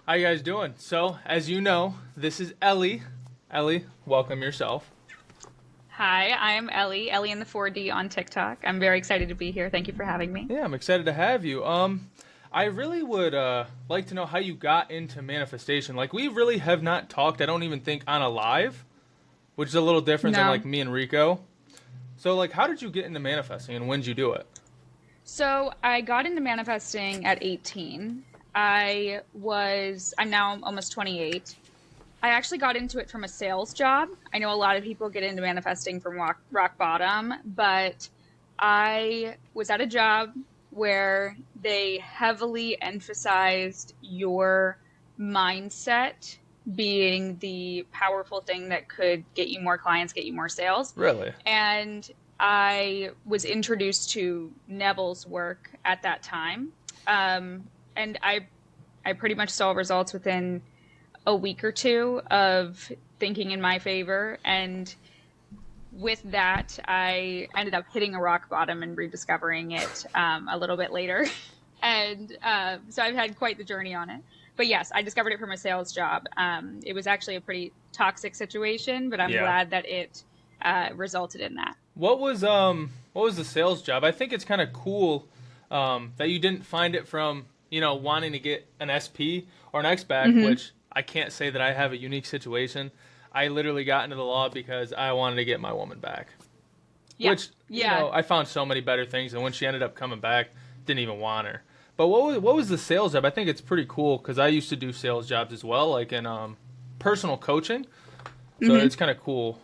How you guys doing? So, as you know, this is Ellie. Ellie, welcome yourself. Hi, I'm Ellie, Ellie in the 4D on TikTok. I'm very excited to be here. Thank you for having me. Yeah, I'm excited to have you. I really would like to know how you got into manifestation. Like, we really have not talked, I don't even think, on a live, which is a little different than No. like me and Rico. So, like, how did you get into manifesting and when did you do it? So I got into manifesting at 18. I'm now almost 28. I actually got into it from a sales job. I know a lot of people get into manifesting from rock bottom, but I was at a job where they heavily emphasized your mindset being the powerful thing that could get you more clients, get you more sales. Really? And I was introduced to Neville's work at that time. And I pretty much saw results within a week or two of thinking in my favor. And with that, I ended up hitting a rock bottom and rediscovering it a little bit later. And so I've had quite the journey on it. But yes, I discovered it from a sales job. It was actually a pretty toxic situation, but I'm Yeah. glad that it resulted in that. What was the sales job? I think it's kind of cool that you didn't find it from, wanting to get an SP or an X back, which I can't say that I have a unique situation. I literally got into the law because I wanted to get my woman back. Yeah. Which, Yeah. I found so many better things, and when she ended up coming back, didn't even want her. But what was the sales job? I think it's pretty cool because I used to do sales jobs as well, like in personal coaching. So hmm it's kind of cool.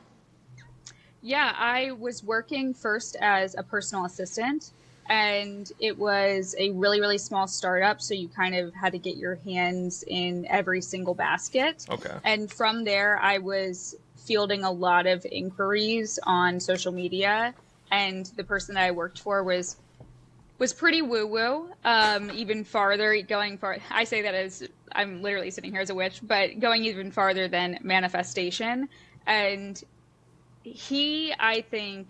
Yeah, I was working first as a personal assistant, and it was a really, really small startup. So you kind of had to get your hands in every single basket. Okay. And from there, I was fielding a lot of inquiries on social media. And the person that I worked for was pretty woo woo. Even farther, going far. I say that as I'm literally sitting here as a witch, but going even farther than manifestation. And he, I think,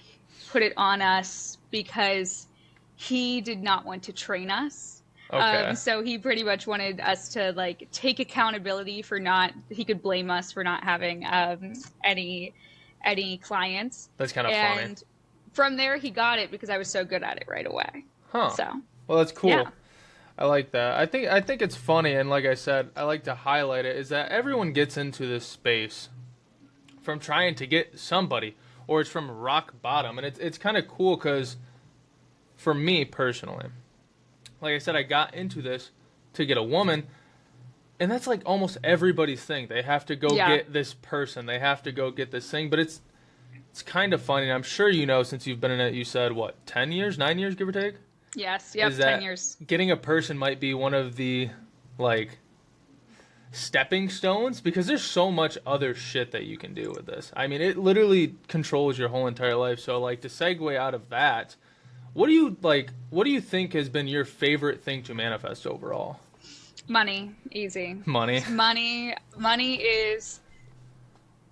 put it on us because he did not want to train us. Okay. So he pretty much wanted us to like take accountability for not. He could blame us for not having any clients, That's kind of funny. and from there he got it because I was so good at it right away. Huh. So Well, that's yeah. cool. I like that. I think it's funny, and like I said, I like to highlight it, is that everyone gets into this space from trying to get somebody, or it's from rock bottom, and it's kind of cool because for me personally, like I said, I got into this to get a woman, and that's like almost everybody's thing. They have to go Yeah. get this person. They have to go get this thing, but it's kind of funny. And I'm sure since you've been in it. You said what, 10 years, 9 years, give or take. Yes. Yep. Is 10 years. that getting a person might be one of the like stepping stones because there's so much other shit that you can do with this. I mean, it literally controls your whole entire life. So like to segue out of that, what do you think has been your favorite thing to manifest overall? Money. Easy. Money. Money is.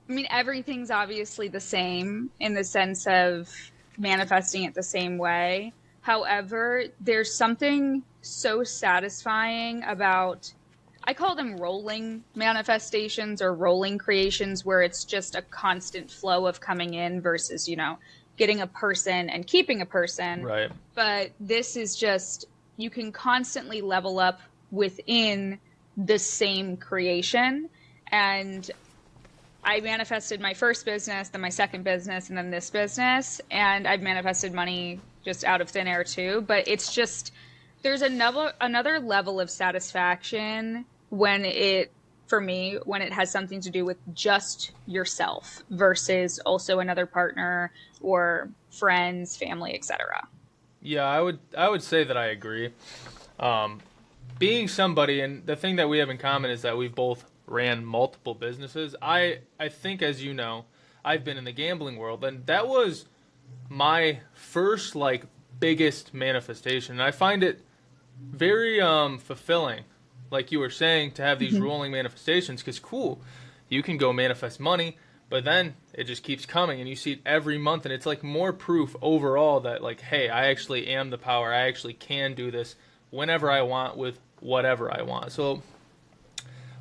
I mean, everything's obviously the same in the sense of manifesting it the same way. However, there's something so satisfying about, I call them rolling manifestations or rolling creations, where it's just a constant flow of coming in versus, getting a person and keeping a person. Right. But this is just, you can constantly level up within the same creation. And I manifested my first business, then my second business, and then this business. And I've manifested money just out of thin air too. But it's just, there's another level of satisfaction when for me, when it has something to do with just yourself versus also another partner or friends, family, etc. Yeah, I would say that I agree. Um, Being somebody, and the thing that we have in common is that we've both ran multiple businesses. I think, as you know, I've been in the gambling world, and that was my first like biggest manifestation. And I find it very fulfilling, like you were saying, to have these rolling manifestations. Because cool, you can go manifest money, but then it just keeps coming, and you see it every month, and it's like more proof overall that like, hey, I actually am the power. I actually can do this whenever I want with whatever I want. So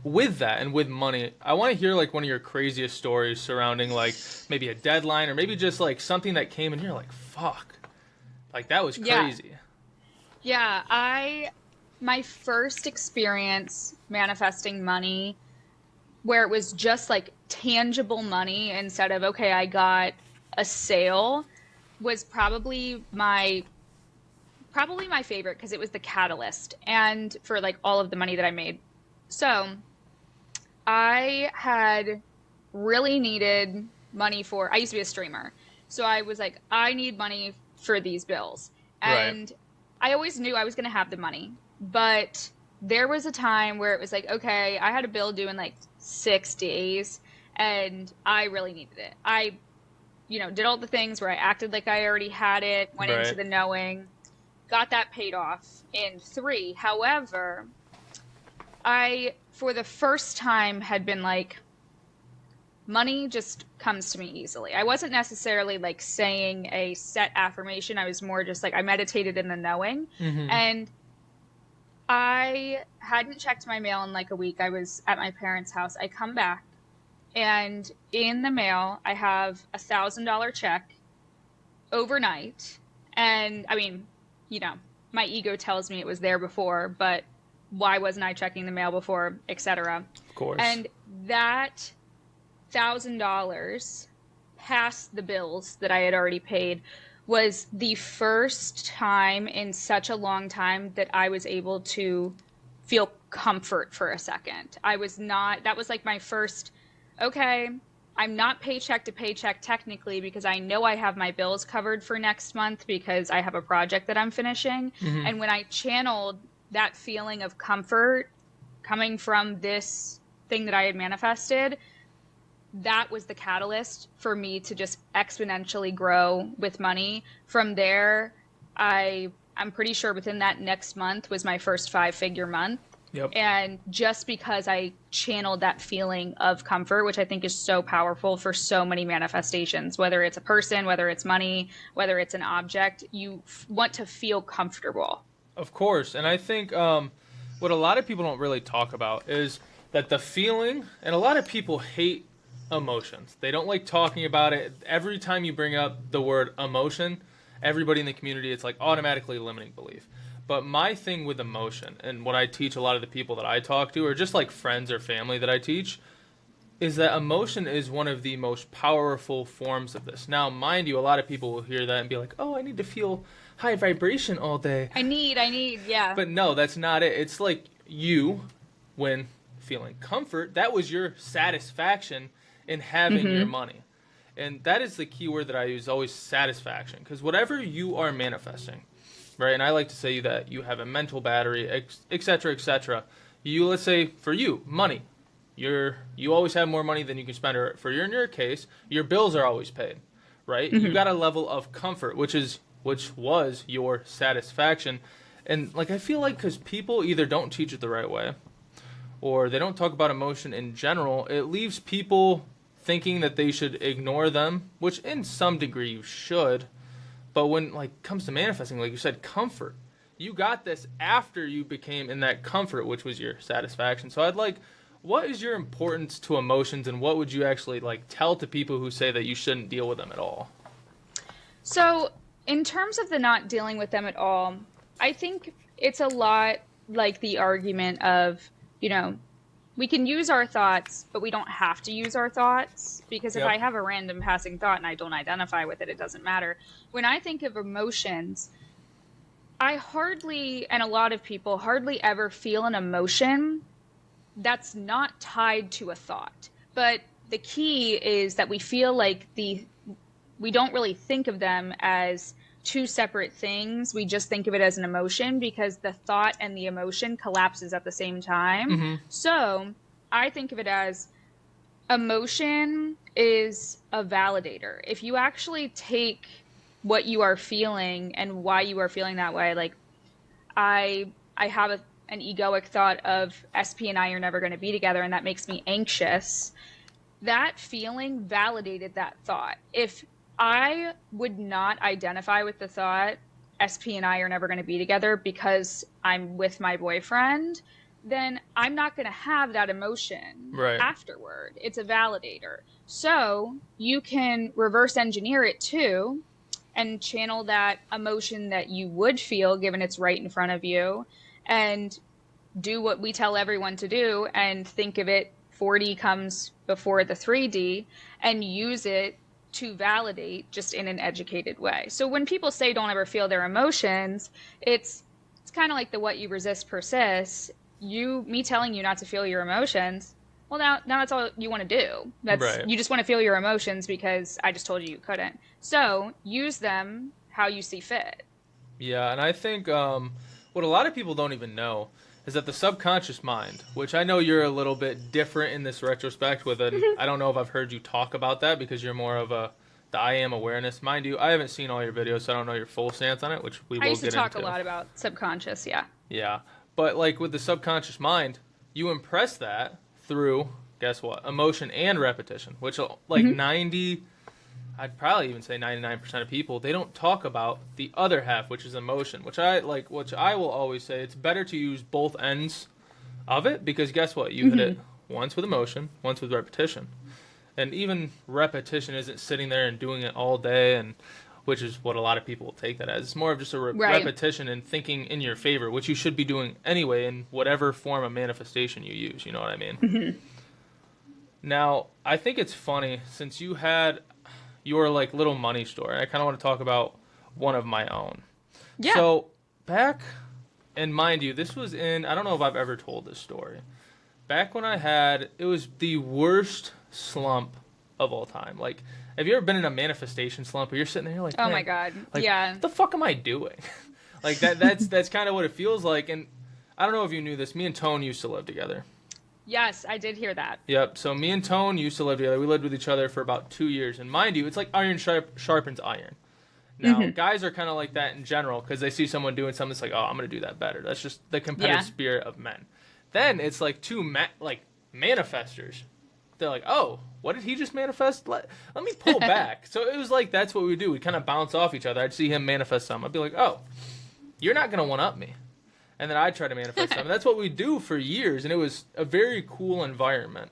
with that and with money, I want to hear like one of your craziest stories surrounding like maybe a deadline or maybe just like something that came and you're like, fuck, like that was Yeah. crazy. Yeah, my first experience manifesting money where it was just like tangible money instead of, okay, I got a sale was probably my favorite because it was the catalyst and for like all of the money that I made. So, I had really needed money I used to be a streamer. So I was like, I need money for these bills. Right. And I always knew I was going to have the money. But there was a time where it was like, okay, I had a bill due in like 6 days and I really needed it. I, did all the things where I acted like I already had it, went into Right. the knowing, got that paid off in 3. However, I, for the first time, had been like, money just comes to me easily. I wasn't necessarily like saying a set affirmation. I was more just like, I meditated in the knowing. Mm-hmm. And I hadn't checked my mail in like a week. I was at my parents' house. I come back, and in the mail, I have $1,000 check overnight. And I mean, my ego tells me it was there before, but why wasn't I checking the mail before, etc. Of course. And that $1,000 past the bills that I had already paid was the first time in such a long time that I was able to feel comfort for a second. That was like my first, okay, I'm not paycheck to paycheck technically because I know I have my bills covered for next month because I have a project that I'm finishing. Mm-hmm. And when I channeled that feeling of comfort coming from this thing that I had manifested, that was the catalyst for me to just exponentially grow with money. From there, I'm pretty sure within that next month was my first 5-figure month. Yep. And just because I channeled that feeling of comfort, which I think is so powerful for so many manifestations, whether it's a person, whether it's money, whether it's an object, you want to feel comfortable. Of course. And I think what a lot of people don't really talk about is that the feeling, and a lot of people hate emotions. They don't like talking about it. Every time you bring up the word emotion, everybody in the community, it's like automatically limiting belief. But my thing with emotion, and what I teach a lot of the people that I talk to, or just like friends or family that I teach, is that emotion is one of the most powerful forms of this. Now, mind you, a lot of people will hear that and be like, oh, I need to feel high vibration all day. I need, yeah. But no, that's not it. It's like you, when feeling comfort, that was your satisfaction in having your money. And that is the key word that I use, always satisfaction. Because whatever you are manifesting, right? And I like to say that you have a mental battery, et cetera, et cetera. Let's say for you, money. You always have more money than you can spend. Or for in your case, your bills are always paid, right? You got a level of comfort, which was your satisfaction. And like I feel like because people either don't teach it the right way, or they don't talk about emotion in general, it leaves people thinking that they should ignore them, which in some degree you should. But when like comes to manifesting, like you said, comfort, you got this after you became in that comfort, which was your satisfaction. So what is your importance to emotions, and what would you actually like tell to people who say that you shouldn't deal with them at all? So, in terms of the not dealing with them at all, I think it's a lot like the argument of, we can use our thoughts, but we don't have to use our thoughts, because if Yep. I have a random passing thought and I don't identify with it, it doesn't matter. When I think of emotions, I hardly, and a lot of people hardly ever feel an emotion that's not tied to a thought. But the key is that we feel like we don't really think of them as two separate things. We just think of it as an emotion because the thought and the emotion collapses at the same time. Mm-hmm. So I think of it as emotion is a validator. If you actually take what you are feeling and why you are feeling that way, like I have an egoic thought of SP and I are never going to be together, and that makes me anxious. That feeling validated that thought. If I would not identify with the thought, SP and I are never going to be together because I'm with my boyfriend, then I'm not going to have that emotion Right. afterward. It's a validator. So you can reverse engineer it too and channel that emotion that you would feel given it's right in front of you and do what we tell everyone to do and think of it 4D comes before the 3D and use it to validate just in an educated way. So when people say don't ever feel their emotions, it's kind of like the what you resist persists. Me telling you not to feel your emotions, well now that's all you want to do. That's Right. you just want to feel your emotions because I just told you you couldn't. So use them how you see fit. Yeah, and I think what a lot of people don't even know is that the subconscious mind, which I know you're a little bit different in this retrospect with it. I don't know if I've heard you talk about that because you're more of the I am awareness. Mind you, I haven't seen all your videos, so I don't know your full stance on it, which we I will used to get talk into. a lot about subconscious, yeah. Yeah. But like with the subconscious mind, you impress that through, guess what? Emotion and repetition, which like 90, I'd probably even say 99% of people, they don't talk about the other half, which is emotion, which I will always say it's better to use both ends of it because guess what? You hit it once with emotion, once with repetition. And even repetition isn't sitting there and doing it all day, and which is what a lot of people will take that as. It's more of just a Right. repetition and thinking in your favor, which you should be doing anyway in whatever form of manifestation you use. You know what I mean? Now, I think it's funny since you had your like little money store. I kind of want to talk about one of my own. Yeah. So back, and mind you, this was in, I don't know if I've ever told this story. Back when it was the worst slump of all time. Like, have you ever been in a manifestation slump where you're sitting there, you're like, Oh man, my God. like, Yeah. what the fuck am I doing? Like that's kind of what it feels like. And I don't know if you knew this. Me and Tone used to live together. Yes, I did hear that. Yep. So me and Tone used to live together. We lived with each other for about 2 years. And mind you, it's like iron sharpens iron. Now, guys are kind of like that in general because they see someone doing something. It's like, oh, I'm going to do that better. That's just the competitive Yeah. spirit of men. Then it's like two manifestors. They're like, oh, what did he just manifest? Let me pull back. So it was like that's what we do. We kind of bounce off each other. I'd see him manifest something. I'd be like, oh, you're not going to one-up me. And then I'd try to manifest something. That's what we do for years. And it was a very cool environment,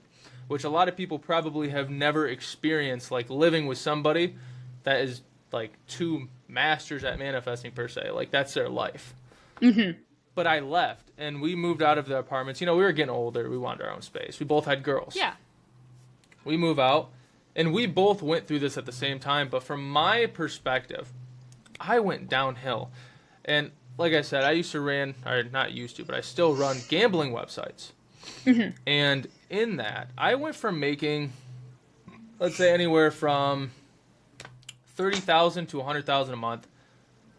which a lot of people probably have never experienced, like living with somebody that is like two masters at manifesting per se. Like that's their life. But I left and we moved out of the apartments. You know, we were getting older. We wanted our own space. We both had girls. Yeah. We move out and we both went through this at the same time. But from my perspective, I went downhill. And like I said, I used to but I still run gambling websites. And in that, I went from making, let's say anywhere from 30,000 to 100,000 a month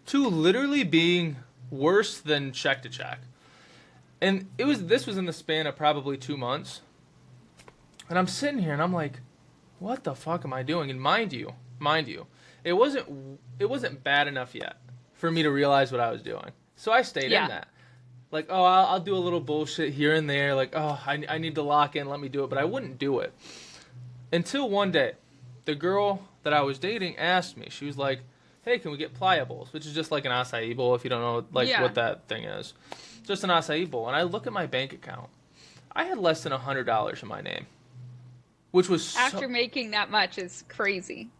to literally being worse than check to check. And this was in the span of probably 2 months. And I'm sitting here and I'm like, what the fuck am I doing? And mind you, it wasn't bad enough yet for me to realize what I was doing. So I stayed in that. Like, oh, I'll do a little bullshit here and there. Like, oh, I need to lock in, let me do it. But I wouldn't do it. Until one day, the girl that I was dating asked me, she was like, hey, can we get pliables? Which is just like an acai bowl if you don't know what that thing is. Just an acai bowl. And I look at my bank account. I had less than $100 in my name. Which was After making that much is crazy.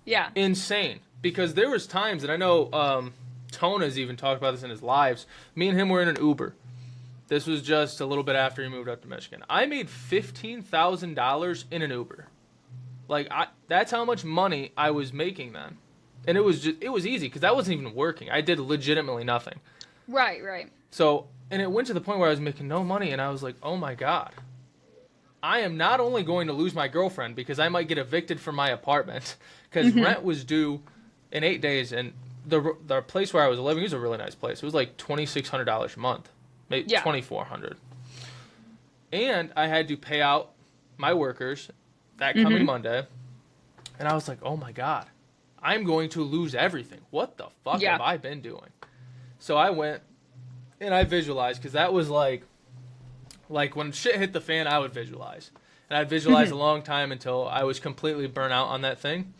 Yeah. insane. Because there was times, and I know Tone has even talked about this in his lives, me and him were in an Uber. This was just a little bit after he moved up to Michigan. I made $15,000 in an Uber. Like, that's how much money I was making then. And it was easy because that wasn't even working. I did legitimately nothing. Right. So, and it went to the point where I was making no money, and I was like, oh my God. I am not only going to lose my girlfriend because I might get evicted from my apartment because rent was due in 8 days, and the place where I was living was a really nice place. It was like $2,600 a month, maybe $2,400, and I had to pay out my workers that coming Monday, and I was like, oh my God, I'm going to lose everything. What the fuck have I been doing? So I went and I visualized because that was like when shit hit the fan, I would visualize. And I'd visualize a long time until I was completely burnt out on that thing,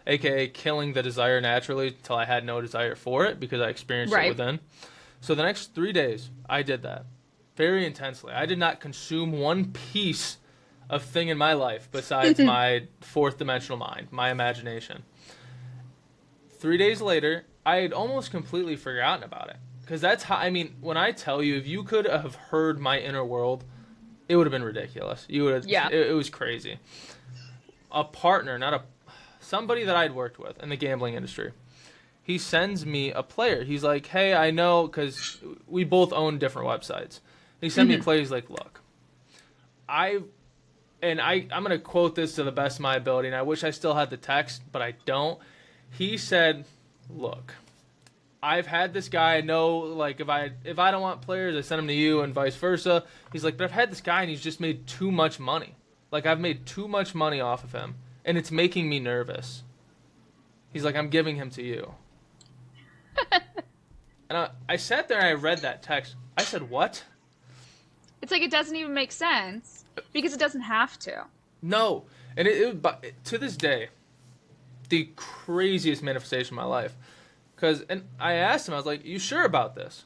aka killing the desire naturally until I had no desire for it because I experienced it within. So the next 3 days, I did that. very intensely. I did not consume one piece of thing in my life besides my fourth dimensional mind, my imagination. 3 days later, I had almost completely forgotten about it. Because that's how, I mean, when I tell you, if you could have heard my inner world, it would have been ridiculous. You would have, Yeah. it was crazy. A partner, somebody that I'd worked with in the gambling industry, he sends me a player. He's like, hey, I know, because we both own different websites. He sent me a player. He's like, look, I'm going to quote this to the best of my ability, and I wish I still had the text, but I don't. He said, look, I've had this guy. I know, like, if I don't want players, I send them to you and vice versa. He's like, but I've had this guy, and he's just made too much money. Like, I've made too much money off of him, and it's making me nervous. He's like, I'm giving him to you. And I sat there and I read that text. I said, what? It's like it doesn't even make sense because it doesn't have to. No. And but to this day, the craziest manifestation of my life. And I asked him, I was like, you sure about this?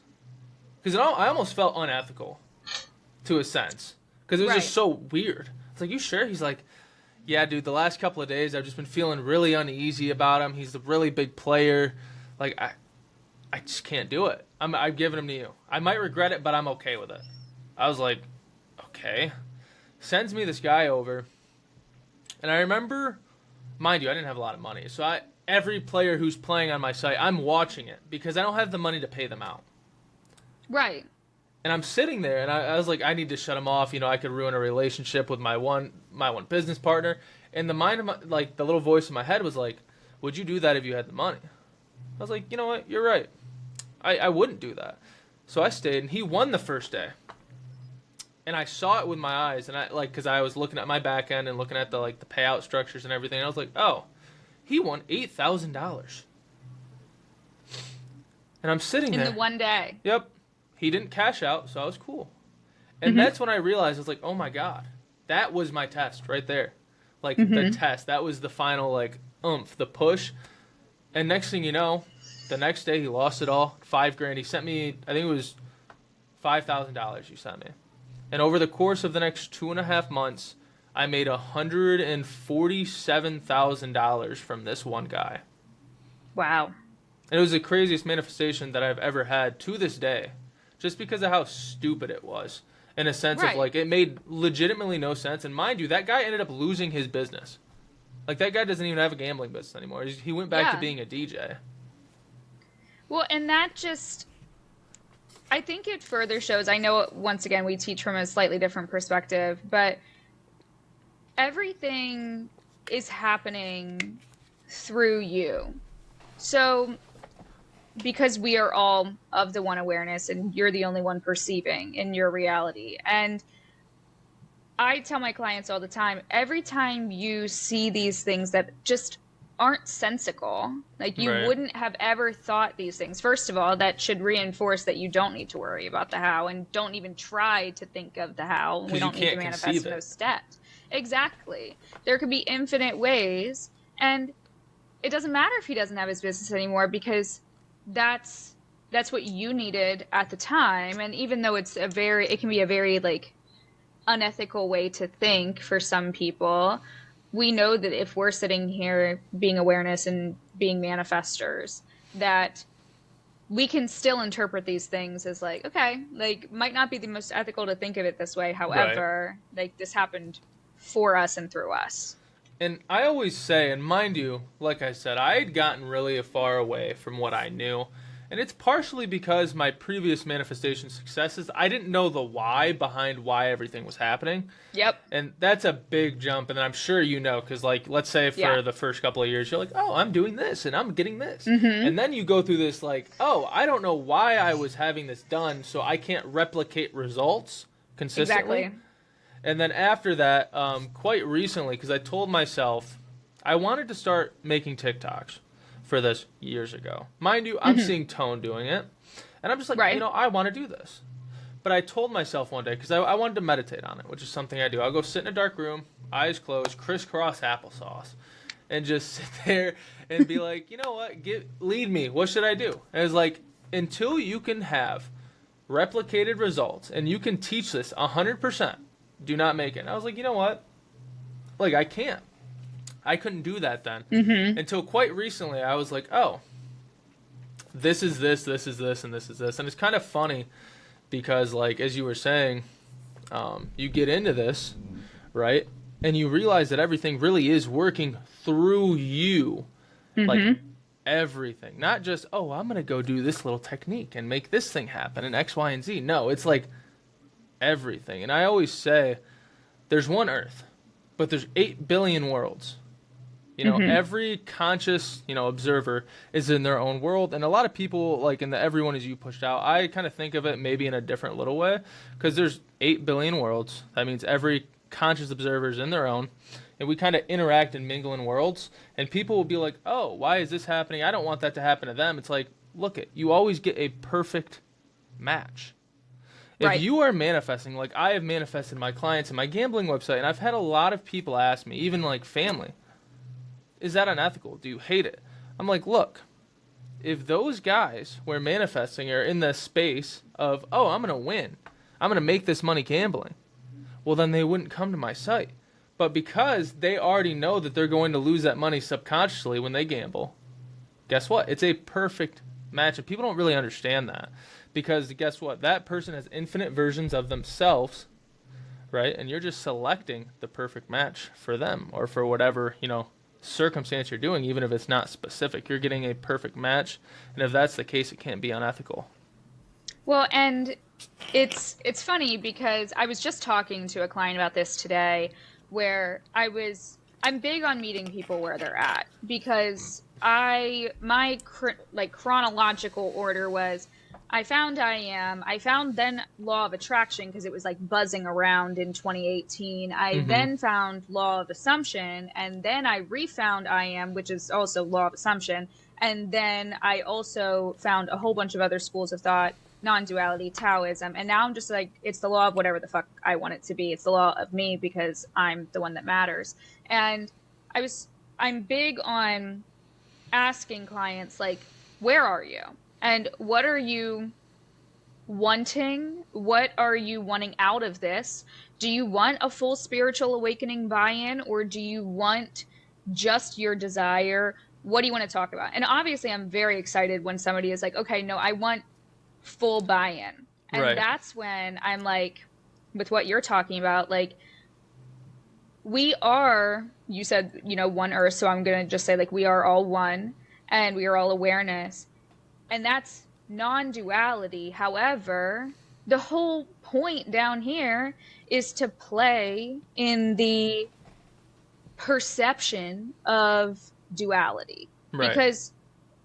Because I almost felt unethical to a sense. Because it was just so weird. It's like, you sure? He's like, yeah, dude, the last couple of days I've just been feeling really uneasy about him. He's a really big player. Like, I just can't do it. I'm giving him to you. I might regret it, but I'm okay with it. I was like, okay. Sends me this guy over. And I remember, mind you, I didn't have a lot of money. So every player who's playing on my site, I'm watching it because I don't have the money to pay them out. Right. And I'm sitting there, and I was like, I need to shut him off. You know, I could ruin a relationship with my one business partner. And the the little voice in my head was like, would you do that if you had the money? I was like, you know what? You're right. I wouldn't do that. So I stayed, and he won the first day. And I saw it with my eyes, and because I was looking at my back end and looking at the payout structures and everything. And I was like, oh, he won $8,000. And I'm sitting there in the one day. Yep. He didn't cash out, so I was cool. And that's when I realized, I was like, oh my God, that was my test right there. Like, the test. That was the final, the push. And next thing you know, the next day he lost it all, $5,000. He sent me, I think it was $5,000 he sent me. And over the course of the next 2.5 months, I made $147,000 from this one guy. Wow. And it was the craziest manifestation that I've ever had to this day. Just because of how stupid it was. In a sense of, it made legitimately no sense. And mind you, that guy ended up losing his business. Like, that guy doesn't even have a gambling business anymore. He went back to being a DJ. Well, and that just, I think it further shows, I know, once again, we teach from a slightly different perspective, but everything is happening through you. So, because we are all of the one awareness and you're the only one perceiving in your reality. And I tell my clients all the time, every time you see these things that just aren't sensical, like you wouldn't have ever thought these things. First of all, that should reinforce that you don't need to worry about the how and don't even try to think of the how. We don't need to manifest those steps. Exactly. There could be infinite ways, and it doesn't matter if he doesn't have his business anymore because that's what you needed at the time. And even though it can be a very unethical way to think for some people, we know that if we're sitting here being awareness and being manifestors, that we can still interpret these things as might not be the most ethical to think of it this way. However, this happened for us and through us. And I always say, and mind you, like I said, I had gotten really far away from what I knew. And it's partially because my previous manifestation successes, I didn't know the why behind why everything was happening. Yep. And that's a big jump. And I'm sure you know, because let's say for the first couple of years, you're like, oh, I'm doing this and I'm getting this. And then you go through this oh, I don't know why I was having this done, so I can't replicate results consistently. Exactly. And then after that, quite recently, because I told myself I wanted to start making TikToks for this years ago. Mind you, I'm seeing Tone doing it. And I'm just like, I want to do this. But I told myself one day, because I wanted to meditate on it, which is something I do. I'll go sit in a dark room, eyes closed, crisscross applesauce, and just sit there and be like, you know what, lead me. What should I do? And it's like, until you can have replicated results, and you can teach this 100%, do not make it. And I was like, you know what? Like, I can't. I couldn't do that then. Until quite recently, I was like, oh, this is this, this is this, and this is this. And it's kind of funny because, like, as you were saying, you get into this, right? And you realize that everything really is working through you. Like, everything. Not just, oh, I'm going to go do this little technique and make this thing happen and X, Y, and Z. No, it's like everything. And I always say there's one Earth, but there's 8 billion worlds. You know, every conscious, observer is in their own world. And a lot of people, like in the everyone is you pushed out, I kind of think of it maybe in a different little way because there's 8 billion worlds. That means every conscious observer is in their own. And we kind of interact and mingle in worlds. And people will be like, oh, why is this happening? I don't want that to happen to them. It's like, look, you always get a perfect match. If you are manifesting, like I have manifested my clients in my gambling website, and I've had a lot of people ask me, even like family, is that unethical? Do you hate it? I'm like, look, if those guys were manifesting are in the space of, oh, I'm going to win, I'm going to make this money gambling, well, then they wouldn't come to my site. But because they already know that they're going to lose that money subconsciously when they gamble, guess what? It's a perfect match. And people don't really understand that. Because guess what? That person has infinite versions of themselves, right? And you're just selecting the perfect match for them or for whatever, circumstance you're doing, even if it's not specific. You're getting a perfect match. And if that's the case, it can't be unethical. Well, and it's funny because I was just talking to a client about this today where I'm big on meeting people where they're at because my chronological order was I found I found then Law of Attraction because it was like buzzing around in 2018. I then found Law of Assumption, and then I refound I Am, which is also Law of Assumption. And then I also found a whole bunch of other schools of thought, non-duality, Taoism. And now I'm just like, it's the law of whatever the fuck I want it to be. It's the law of me because I'm the one that matters. And I'm big on asking clients, like, where are you? And what are you wanting? What are you wanting out of this? Do you want a full spiritual awakening buy-in, or do you want just your desire? What do you want to talk about? And obviously, I'm very excited when somebody is like, okay, no, I want full buy-in. And that's when I'm like, with what you're talking about, like, we are, you said, one Earth, so I'm going to just say, like, we are all one, and we are all awareness. And that's non-duality. However, the whole point down here is to play in the perception of duality. Right. Because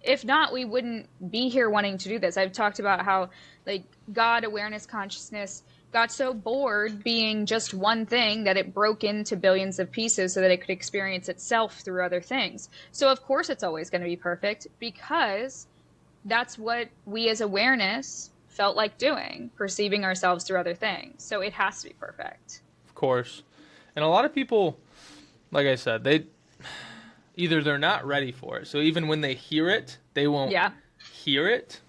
if not, we wouldn't be here wanting to do this. I've talked about how, like, God, awareness, consciousness got so bored being just one thing that it broke into billions of pieces so that it could experience itself through other things. So, of course, it's always going to be perfect because that's what we as awareness felt like doing, perceiving ourselves through other things. So it has to be perfect. Of course. And a lot of people, like I said, they're not ready for it. So even when they hear it, they won't hear it.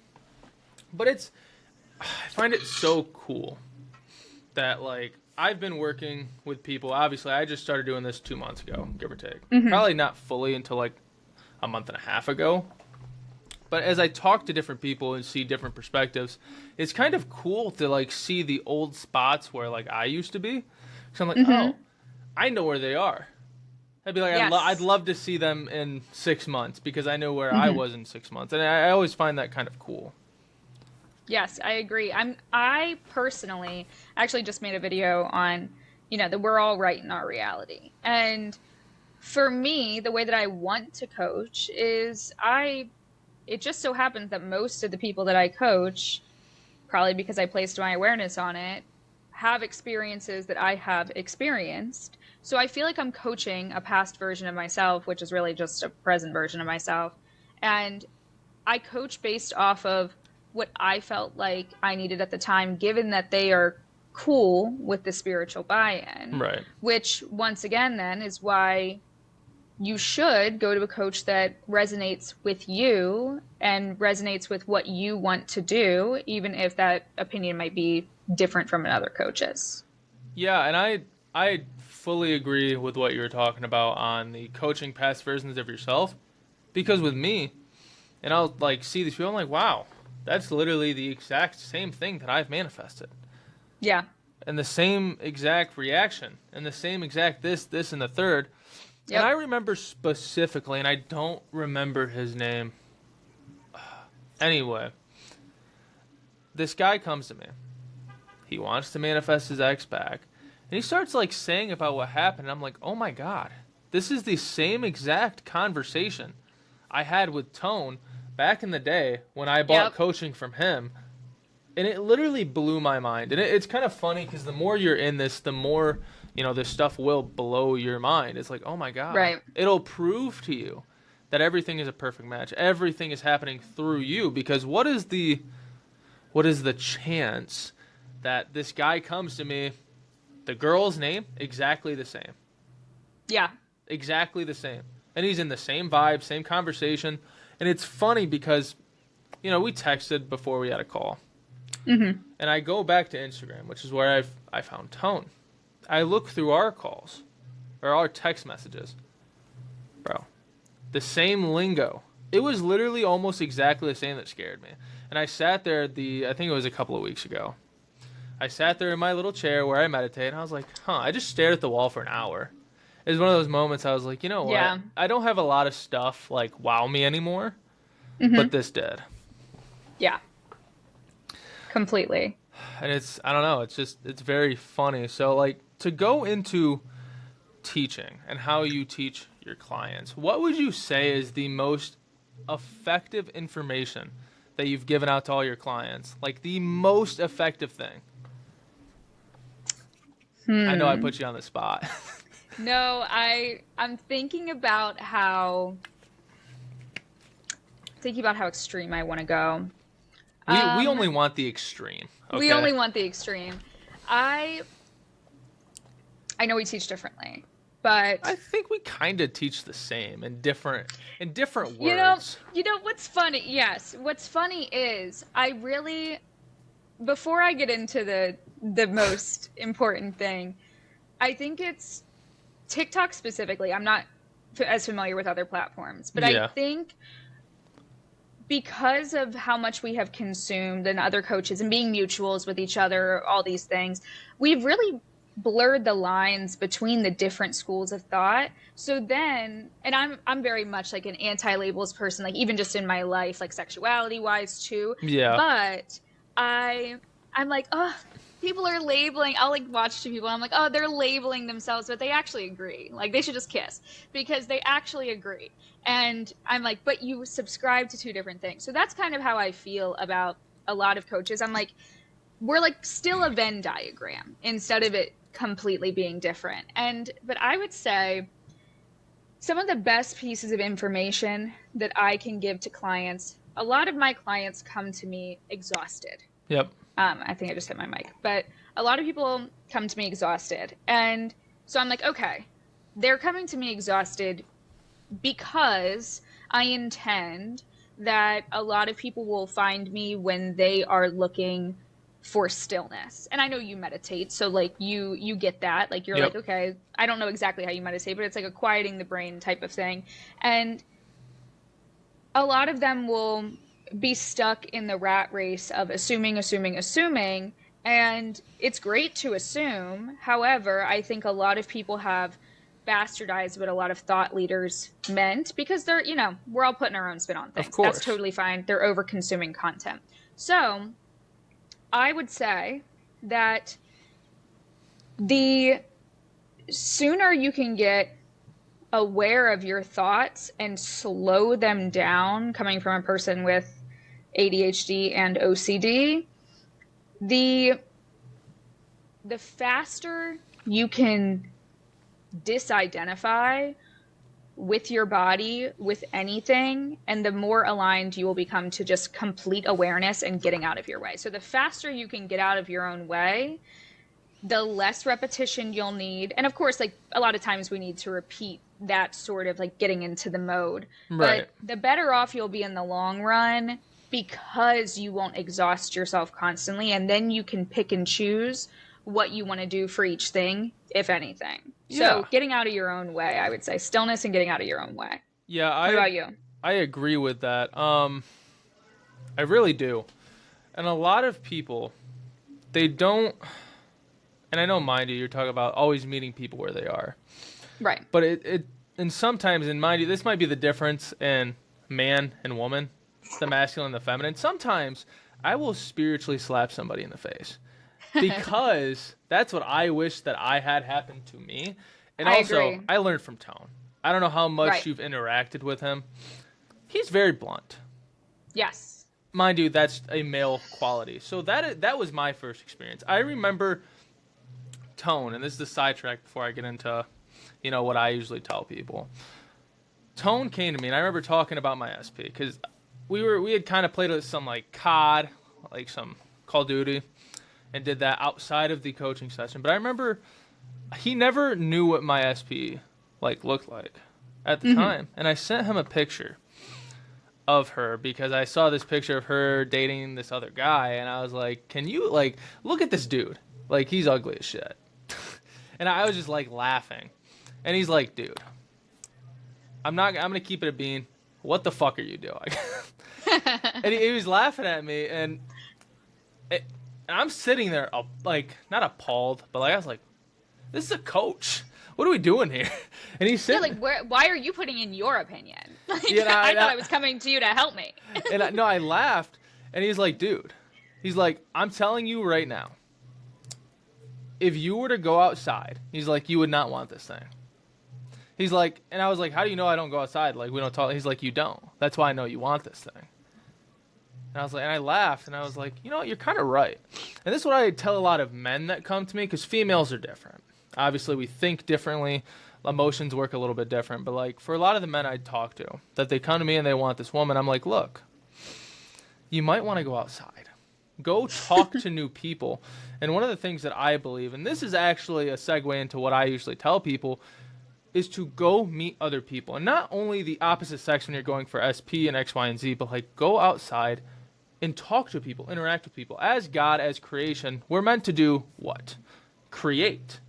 But I find it so cool that, like, I've been working with people. Obviously, I just started doing this 2 months ago, give or take. Probably not fully until like a month and a half ago. But as I talk to different people and see different perspectives, it's kind of cool to, like, see the old spots where, like, I used to be. So I'm like, oh, I know where they are. I'd be like, I'd love to see them in 6 months because I know where I was in 6 months. And I always find that kind of cool. Yes, I agree. I personally actually just made a video on, that we're all right in our reality. And for me, the way that I want to coach is it just so happens that most of the people that I coach, probably because I placed my awareness on it, have experiences that I have experienced. So I feel like I'm coaching a past version of myself, which is really just a present version of myself. And I coach based off of what I felt like I needed at the time, given that they are cool with the spiritual buy-in. Right. Which, once again, then, is why you should go to a coach that resonates with you and resonates with what you want to do, even if that opinion might be different from another coach's. Yeah, and I fully agree with what you were talking about on the coaching past versions of yourself. Because with me, and I'll like see these people, I'm like, wow, that's literally the exact same thing that I've manifested. Yeah. And the same exact reaction, and the same exact this, and the third. And I Yep. remember specifically, and I don't remember his name. Anyway, this guy comes to me. He wants to manifest his ex back. And he starts like saying about what happened. And I'm like, oh my God, this is the same exact conversation I had with Tone back in the day when I bought Yep. coaching from him. And it literally blew my mind. And it's kind of funny because the more you're in this, the more, this stuff will blow your mind. It's like, oh my God. Right. It'll prove to you that everything is a perfect match. Everything is happening through you. Because what is the chance that this guy comes to me, the girl's name, exactly the same. Yeah. Exactly the same. And he's in the same vibe, same conversation. And it's funny because, we texted before we had a call. Mm-hmm. And I go back to Instagram, which is where I found Tone. I look through our calls, or our text messages. Bro, the same lingo. It was literally almost exactly the same that scared me. And I sat there I think it was a couple of weeks ago. I sat there in my little chair where I meditate, and I was like, I just stared at the wall for an hour. It was one of those moments I was like, you know what? Yeah. I don't have a lot of stuff like wow me anymore, Mm-hmm. but this did. Yeah. Completely. And I don't know, it's very funny. So like to go into teaching and how you teach your clients, what would you say is the most effective information that you've given out to all your clients? Like the most effective thing? I know I put you on the spot. No, I'm thinking about how extreme I want to go. We only want the extreme. Okay? We only want the extreme. I know we teach differently, but I think we kind of teach the same in different words. you know what's funny? Yes, what's funny is before I get into the most important thing, I think it's TikTok specifically. I'm not as familiar with other platforms, but Yeah. I think because of how much we have consumed and other coaches and being mutuals with each other, all these things, we've really blurred the lines between the different schools of thought. So then, and I'm very much like an anti-labels person, like even just in my life, like sexuality wise too. Yeah. But I'm like, oh, people are labeling. I'll like watch two people and I'm like, oh, they're labeling themselves, but they actually agree. Like they should just kiss because they actually agree. And I'm like, but you subscribe to two different things. So that's kind of how I feel about a lot of coaches. I'm like, we're like still a Venn diagram instead of it completely being different. But I would say some of the best pieces of information that I can give to clients, a lot of my clients come to me exhausted. Yep. I think I just hit my mic, but a lot of people come to me exhausted. And so I'm like, okay, they're coming to me exhausted because I intend that a lot of people will find me when they are looking for stillness. And I know you meditate, so like you get that. Like you're Yep. like, okay, I don't know exactly how you meditate, but it's like a quieting the brain type of thing. And a lot of them will be stuck in the rat race of assuming. And it's great to assume. However, I think a lot of people have bastardized what a lot of thought leaders meant because they're, we're all putting our own spin on things. Of course. That's totally fine. They're over consuming content. So I would say that the sooner you can get aware of your thoughts and slow them down, coming from a person with ADHD and OCD, the faster you can disidentify with your body, with anything, and the more aligned you will become to just complete awareness and getting out of your way. So the faster you can get out of your own way, the less repetition you'll need. And of course, like a lot of times we need to repeat that sort of like getting into the mode. Right. But the better off you'll be in the long run because you won't exhaust yourself constantly. And then you can pick and choose what you want to do for each thing, if anything. Yeah. So getting out of your own way, I would say stillness and getting out of your own way. Yeah. What about you? I agree with that. I really do. And a lot of people, they don't, and I know, mind you, you're talking about always meeting people where they are. Right. But and sometimes, and mind you, this might be the difference in man and woman, the masculine and the feminine. Sometimes I will spiritually slap somebody in the face because that's what I wish that I had happen to me. And I also, agree. I learned from Tone. I don't know how much Right. you've interacted with him. He's very blunt. Yes. Mind you, that's a male quality. So that was my first experience. I remember Tone, and this is the sidetrack before I get into, what I usually tell people. Tone came to me, and I remember talking about my SP because we had kind of played with some like COD, like some Call of Duty, and did that outside of the coaching session. But I remember he never knew what my SP looked like at the time, and I sent him a picture of her because I saw this picture of her dating this other guy, and I was like, can you look at this dude, he's ugly as shit. And I was just laughing, and he's like, dude, I'm gonna keep it a bean, what the fuck are you doing? And he was laughing at me, and I'm sitting there not appalled, but I was like, this is a coach, what are we doing here? And he's sitting. Yeah, why are you putting in your opinion? I thought I was coming to you to help me. And I laughed, and he's like, dude, I'm telling you right now, if you were to go outside, he's like, you would not want this thing. He's like, and I was like, how do you know I don't go outside? We don't talk. He's like, you don't. That's why I know you want this thing. And I was like, and I laughed, and I was like, you're kind of right. And this is what I tell a lot of men that come to me, because females are different. Obviously, we think differently. Emotions work a little bit different. But for a lot of the men I talk to, that they come to me and they want this woman, I'm like, look, you might want to go outside. Go talk to new people. And one of the things that I believe, and this is actually a segue into what I usually tell people, is to go meet other people. And not only the opposite sex when you're going for SP and X, Y, and Z, but go outside and talk to people, interact with people. As God, as creation, we're meant to do what? Create.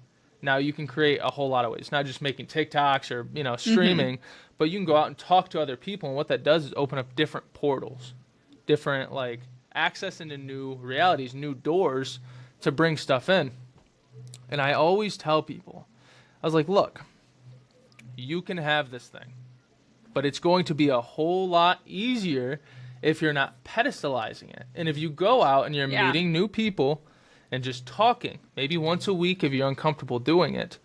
Now, you can create a whole lot of ways, not just making TikToks or, streaming, but you can go out and talk to other people. And what that does is open up different portals, different, access into new realities, new doors to bring stuff in. And I always tell people, I was like, look, you can have this thing, but it's going to be a whole lot easier if you're not pedestalizing it. And if you go out and you're meeting new people and just talking, maybe once a week if you're uncomfortable doing it,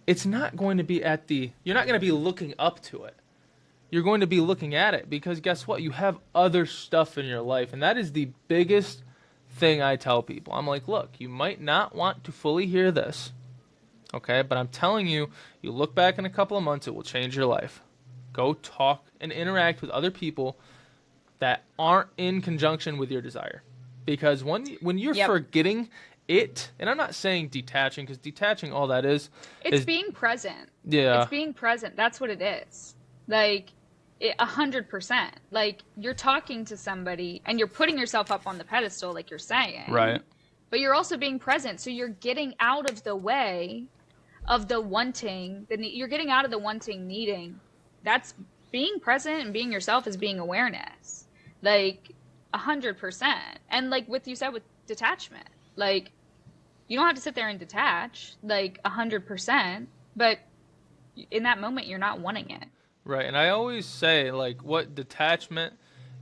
it's not going to be you're not going to be looking up to it. You're going to be looking at it, because guess what? You have other stuff in your life, and that is the biggest thing I tell people. I'm like, look, you might not want to fully hear this, okay? But I'm telling you, you look back in a couple of months, it will change your life. Go talk and interact with other people that aren't in conjunction with your desire. Because when you're forgetting it, and I'm not saying detaching, because detaching, all that is being present. Yeah. It's being present. That's what it is. 100%. You're talking to somebody and you're putting yourself up on the pedestal, like you're saying. Right. But you're also being present. So you're getting out of the way of the wanting. You're getting out of the wanting, needing. That's being present, and being yourself is being awareness. 100%. And what you said with detachment, you don't have to sit there and detach 100%, but in that moment you're not wanting it. Right. And I always say what detachment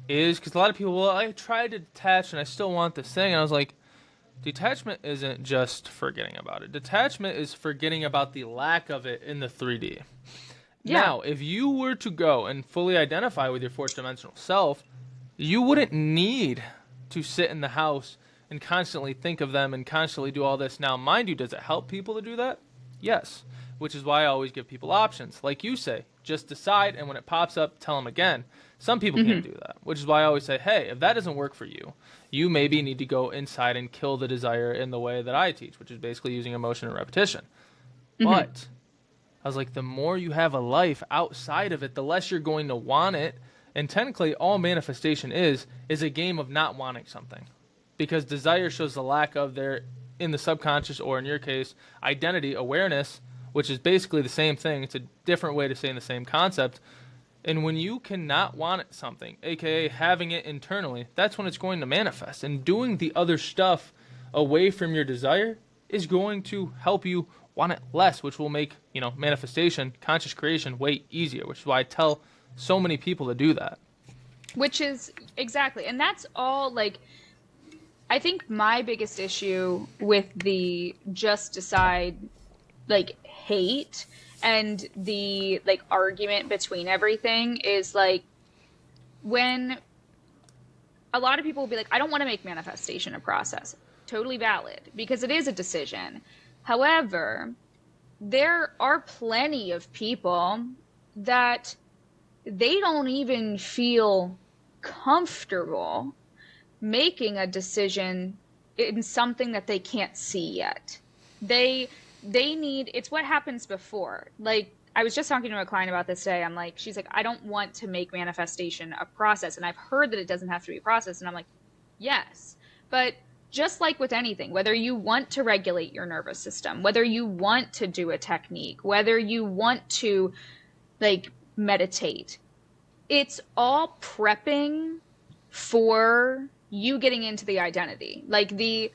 is, because a lot of people, well, I tried to detach and I still want this thing. And I was like, detachment isn't just forgetting about it. Detachment is forgetting about the lack of it in the 3D. Yeah. Now, if you were to go and fully identify with your fourth dimensional self, you wouldn't need to sit in the house and constantly think of them and constantly do all this. Now, mind you, does it help people to do that? Yes, which is why I always give people options. Like you say, just decide, and when it pops up, tell them again. Some people can't do that, which is why I always say, hey, if that doesn't work for you, you maybe need to go inside and kill the desire in the way that I teach, which is basically using emotion and repetition. But I was like, the more you have a life outside of it, the less you're going to want it. And technically, all manifestation is a game of not wanting something. Because desire shows the lack of there in the subconscious, or in your case, identity, awareness, which is basically the same thing. It's a different way to say the same concept. And when you cannot want something, aka having it internally, that's when it's going to manifest. And doing the other stuff away from your desire is going to help you want it less, which will make, manifestation, conscious creation way easier, which is why I tell so many people to do that. Which is exactly, and that's all. Like, I think my biggest issue with the just decide, like, hate and the, like, argument between everything is, like, when a lot of people will be like, I don't want to make manifestation a process. Totally valid, because it is a decision. However, there are plenty of people that they don't even feel comfortable making a decision in something that they can't see yet. They need, it's what happens before. Like, I was just talking to a client about this today. I'm like, she's like, I don't want to make manifestation a process. And I've heard that it doesn't have to be a process. And I'm like, yes. But just like with anything, whether you want to regulate your nervous system, whether you want to do a technique, whether you want to, like, meditate, it's all prepping for you getting into the identity. Like, the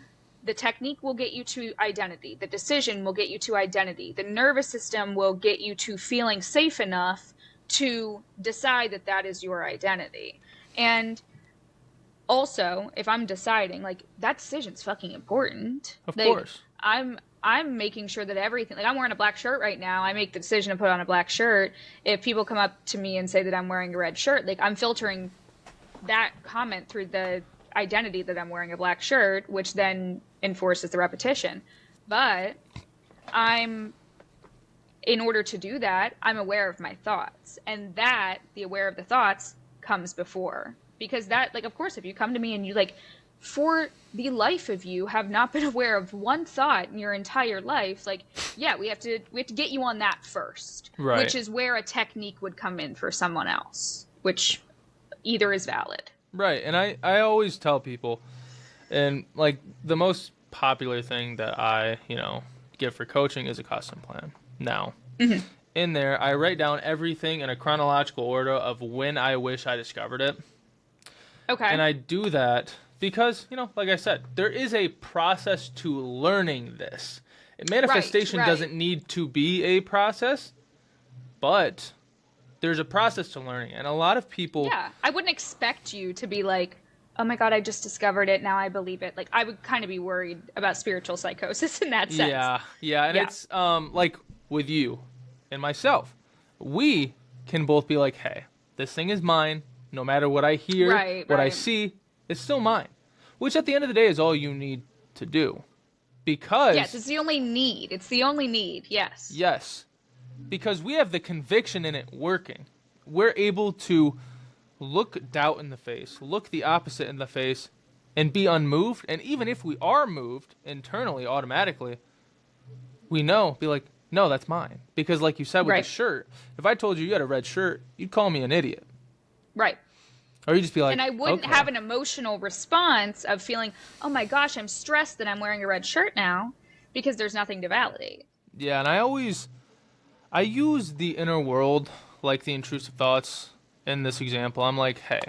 technique will get you to identity. The decision will get you to identity. The nervous system will get you to feeling safe enough to decide that that is your identity. And also, if I'm deciding, like, that decision's fucking important. Of like, course. I'm making sure that everything, like, I'm wearing a black shirt right now. I make the decision to put on a black shirt. If people come up to me and say that I'm wearing a red shirt, like, I'm filtering that comment through the identity that I'm wearing a black shirt, which then enforces the repetition. But in order to do that, I'm aware of my thoughts, and that the aware of the thoughts comes before, because that, like, of course, if you come to me and you, like, for the life of you have not been aware of one thought in your entire life, like, yeah, we have to get you on that first, right? Which is where a technique would come in for someone else, which either is valid. Right, and I always tell people, and, like, the most popular thing that I, give for coaching is a custom plan. Now, in there, I write down everything in a chronological order of when I wish I discovered it. Okay. And I do that because, like I said, there is a process to learning this. Manifestation right. doesn't need to be a process, but there's a process to learning. And a lot of people... Yeah, I wouldn't expect you to be like, oh my God, I just discovered it, now I believe it. Like, I would kind of be worried about spiritual psychosis in that sense. Yeah, and it's, like, with you and myself, we can both be like, hey, this thing is mine. No matter what I hear, I see, it's still mine. Which at the end of the day is all you need to do. Because... Yes, it's the only need. It's the only need, yes. Yes. Because we have the conviction in it working. We're able to look doubt in the face, look the opposite in the face, and be unmoved. And even if we are moved internally, automatically, we know, be like, no, that's mine. Because like you said with the shirt, if I told you had a red shirt, you'd call me an idiot. Right. Or you just be like, and I wouldn't have an emotional response of feeling, oh my gosh, I'm stressed that I'm wearing a red shirt now, because there's nothing to validate. Yeah, and I use the inner world, like the intrusive thoughts in this example. I'm like, hey,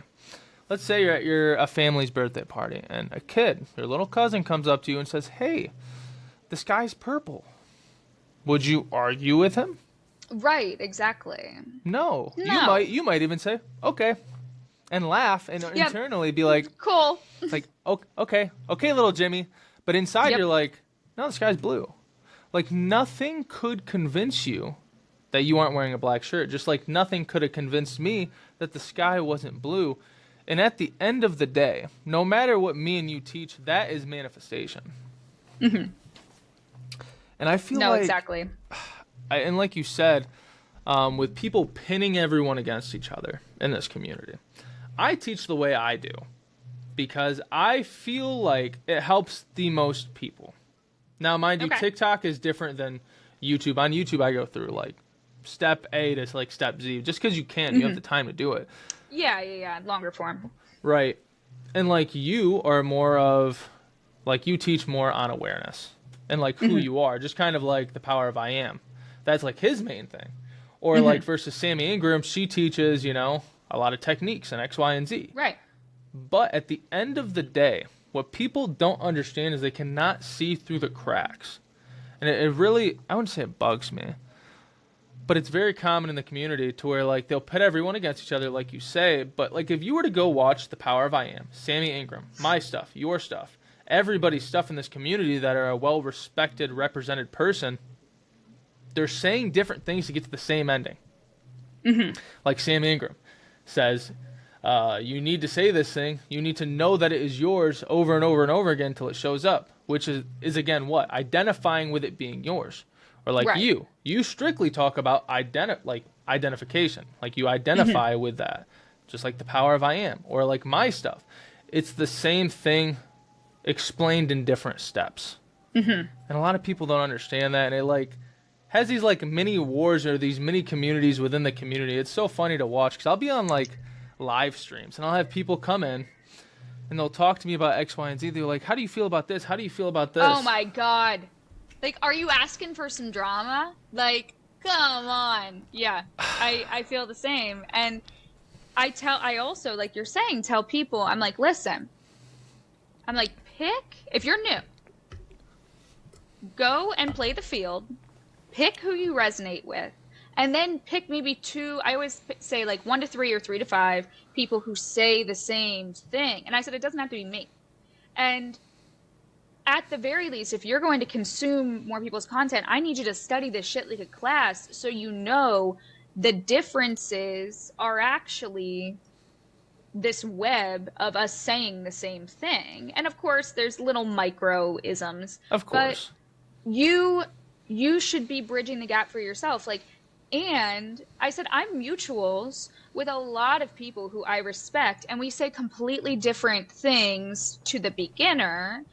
let's say you're at a family's birthday party, and a kid, your little cousin, comes up to you and says, hey, the sky's purple. Would you argue with him? Right, exactly. No. You might even say, okay, and laugh and internally be like, cool. Like, okay, little Jimmy. But inside you're like, no, the sky's blue. Like, nothing could convince you that you aren't wearing a black shirt, just like nothing could have convinced me that the sky wasn't blue. And at the end of the day, no matter what me and you teach, that is manifestation. And And I feel No, like, exactly. and like you said, with people pinning everyone against each other in this community, I teach the way I do because I feel like it helps the most people. Now, mind you, Okay. TikTok is different than YouTube. On YouTube, I go through like step A to like step Z, just because you can. You have the time to do it. Yeah. Longer form. Right. And like you are more of, like you teach more on awareness and like who you are, just kind of like the power of I am. That's like his main thing. Or like versus Sammy Ingram, she teaches, you know, a lot of techniques and X, Y, and Z. Right. But at the end of the day, what people don't understand is they cannot see through the cracks. And it really, I wouldn't say it bugs me, but it's very common in the community to where like they'll pit everyone against each other, like you say. But like if you were to go watch The Power of I Am, Sammy Ingram, my stuff, your stuff, everybody's stuff in this community that are a well-respected, represented person, they're saying different things to get to the same ending. Like Sam Ingram says, you need to say this thing. You need to know that it is yours over and over and over again until it shows up, which is again what? Identifying with it being yours. Or like Right. you strictly talk about identification. Like you identify with that, just like The Power of I Am. Or like my stuff. It's the same thing explained in different steps. And a lot of people don't understand that, and it like has these like mini wars or these mini communities within the community. It's so funny to watch because I'll be on like live streams and I'll have people come in and they'll talk to me about X, Y, and Z. They're like, how do you feel about this? How do you feel about this? Oh my god. Like, are you asking for some drama? Like, come on. Yeah, I feel the same. And I also, like you're saying, tell people, I'm like, listen, I'm like, if you're new, go and play the field, pick who you resonate with, and then pick maybe two. I always say like 1 to 3 or 3 to 5 people who say the same thing. And I said, it doesn't have to be me. And at the very least, if you're going to consume more people's content, I need you to study this shit like a class so you know the differences are actually this web of us saying the same thing. And of course, there's little micro-isms. Of course. But you should be bridging the gap for yourself. Like, and I said I'm mutuals with a lot of people who I respect, and we say completely different things to the beginner.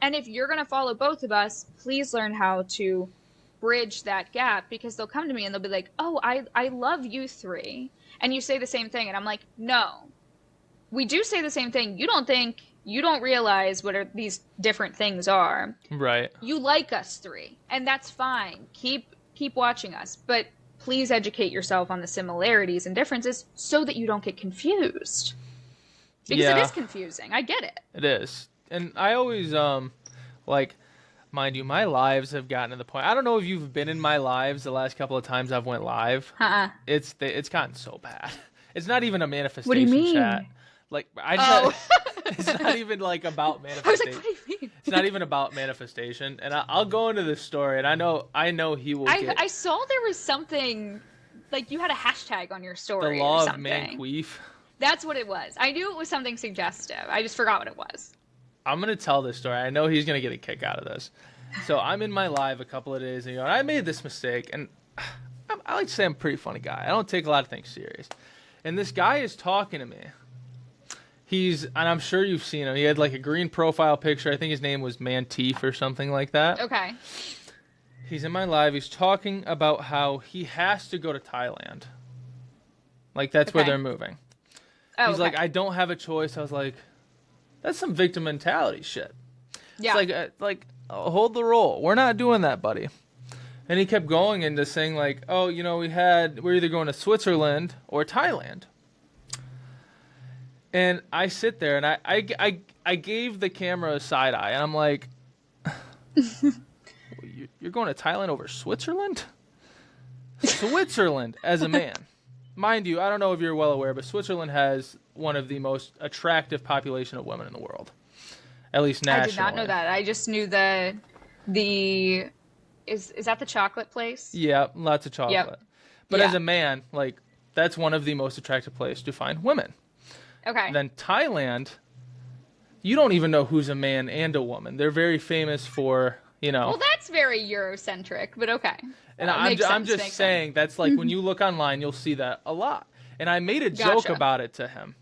And if you're going to follow both of us, please learn how to bridge that gap, because they'll come to me and they'll be like, oh, I love you three. And you say the same thing. And I'm like, no, we do say the same thing. You don't realize what these different things are. Right. You like us three, and that's fine. Keep watching us, but please educate yourself on the similarities and differences so that you don't get confused. Because it is confusing. I get it. It is. And I always, like, mind you, my lives have gotten to the point. I don't know if you've been in my lives the last couple of times I've went live. It's gotten so bad. It's not even a manifestation What do you mean? chat. Like, it's not even like about manifestation. I was like, what do you mean? It's not even about manifestation. And I'll go into this story, and I know he will get. I saw there was something, like you had a hashtag on your story. The law or of Manqueef. That's what it was. I knew it was something suggestive. I just forgot what it was. I'm going to tell this story. I know he's going to get a kick out of this. So I'm in my live a couple of days ago, and I made this mistake. And I like to say I'm a pretty funny guy. I don't take a lot of things serious. And this guy is talking to me. And I'm sure you've seen him. He had like a green profile picture. I think his name was Manteef or something like that. Okay. He's in my live. He's talking about how he has to go to Thailand. Like, that's where they're moving. Oh, He's like, I don't have a choice. I was like, that's some victim mentality shit. Yeah. It's like hold the roll. We're not doing that, buddy. And he kept going into saying like, oh, you know, we're either going to Switzerland or Thailand. And I sit there and I gave the camera a side eye, and I'm like, you're going to Thailand over Switzerland? Switzerland as a man. Mind you, I don't know if you're well aware, but Switzerland has one of the most attractive population of women in the world. At least nationally. I did not know that. I just knew is that the chocolate place? Yeah, lots of chocolate. Yep. But Yeah. as a man, like, that's one of the most attractive places to find women. Okay. Then Thailand, you don't even know who's a man and a woman. They're very famous for, you know. Well, that's very Eurocentric, but okay. And I'm just Makes saying sense. that's like when you look online, you'll see that a lot. And I made a joke Gotcha. about it to him.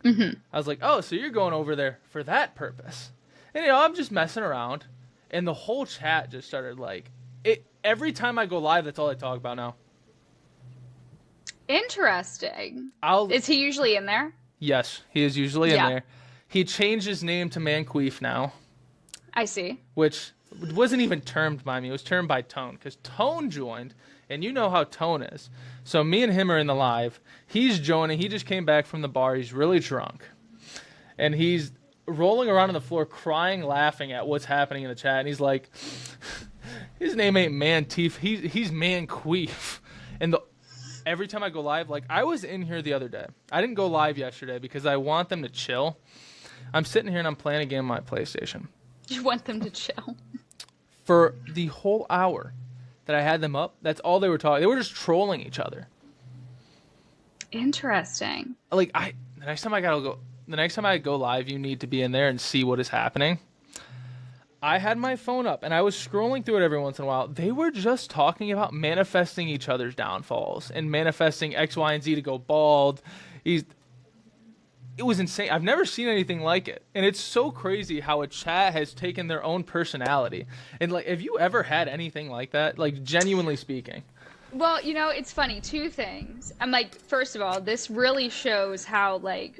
I was like, "Oh, so you're going over there for that purpose?" And I'm just messing around, and the whole chat just started like it. Every time I go live, that's all I talk about now. Interesting. I'll Is he usually in there? Yes, he is usually in Yeah, there. He changed his name to Manqueef now, I see. which wasn't even termed by me. It was termed by Tone because Tone joined, and you know how Tone is. So me and him are in the live. He's joining. He just came back from the bar. He's really drunk, and he's rolling around on the floor, crying, laughing at what's happening in the chat. And he's like, "His name ain't Manteef. He's Manqueef." And every time I go live, like I was in here the other day. I didn't go live yesterday because I want them to chill. I'm sitting here and I'm playing a game on my PlayStation. You want them to chill. For the whole hour that I had them up, that's all they were talking. They were just trolling each other. Interesting. Like the next time I go live, you need to be in there and see what is happening. I had my phone up and I was scrolling through it every once in a while. They were just talking about manifesting each other's downfalls and manifesting X, Y, and Z to go bald. It was insane. I've never seen anything like it. And it's so crazy how a chat has taken their own personality. And like, have you ever had anything like that? Like, genuinely speaking. Well, it's funny. Two things. I'm like, first of all, this really shows how like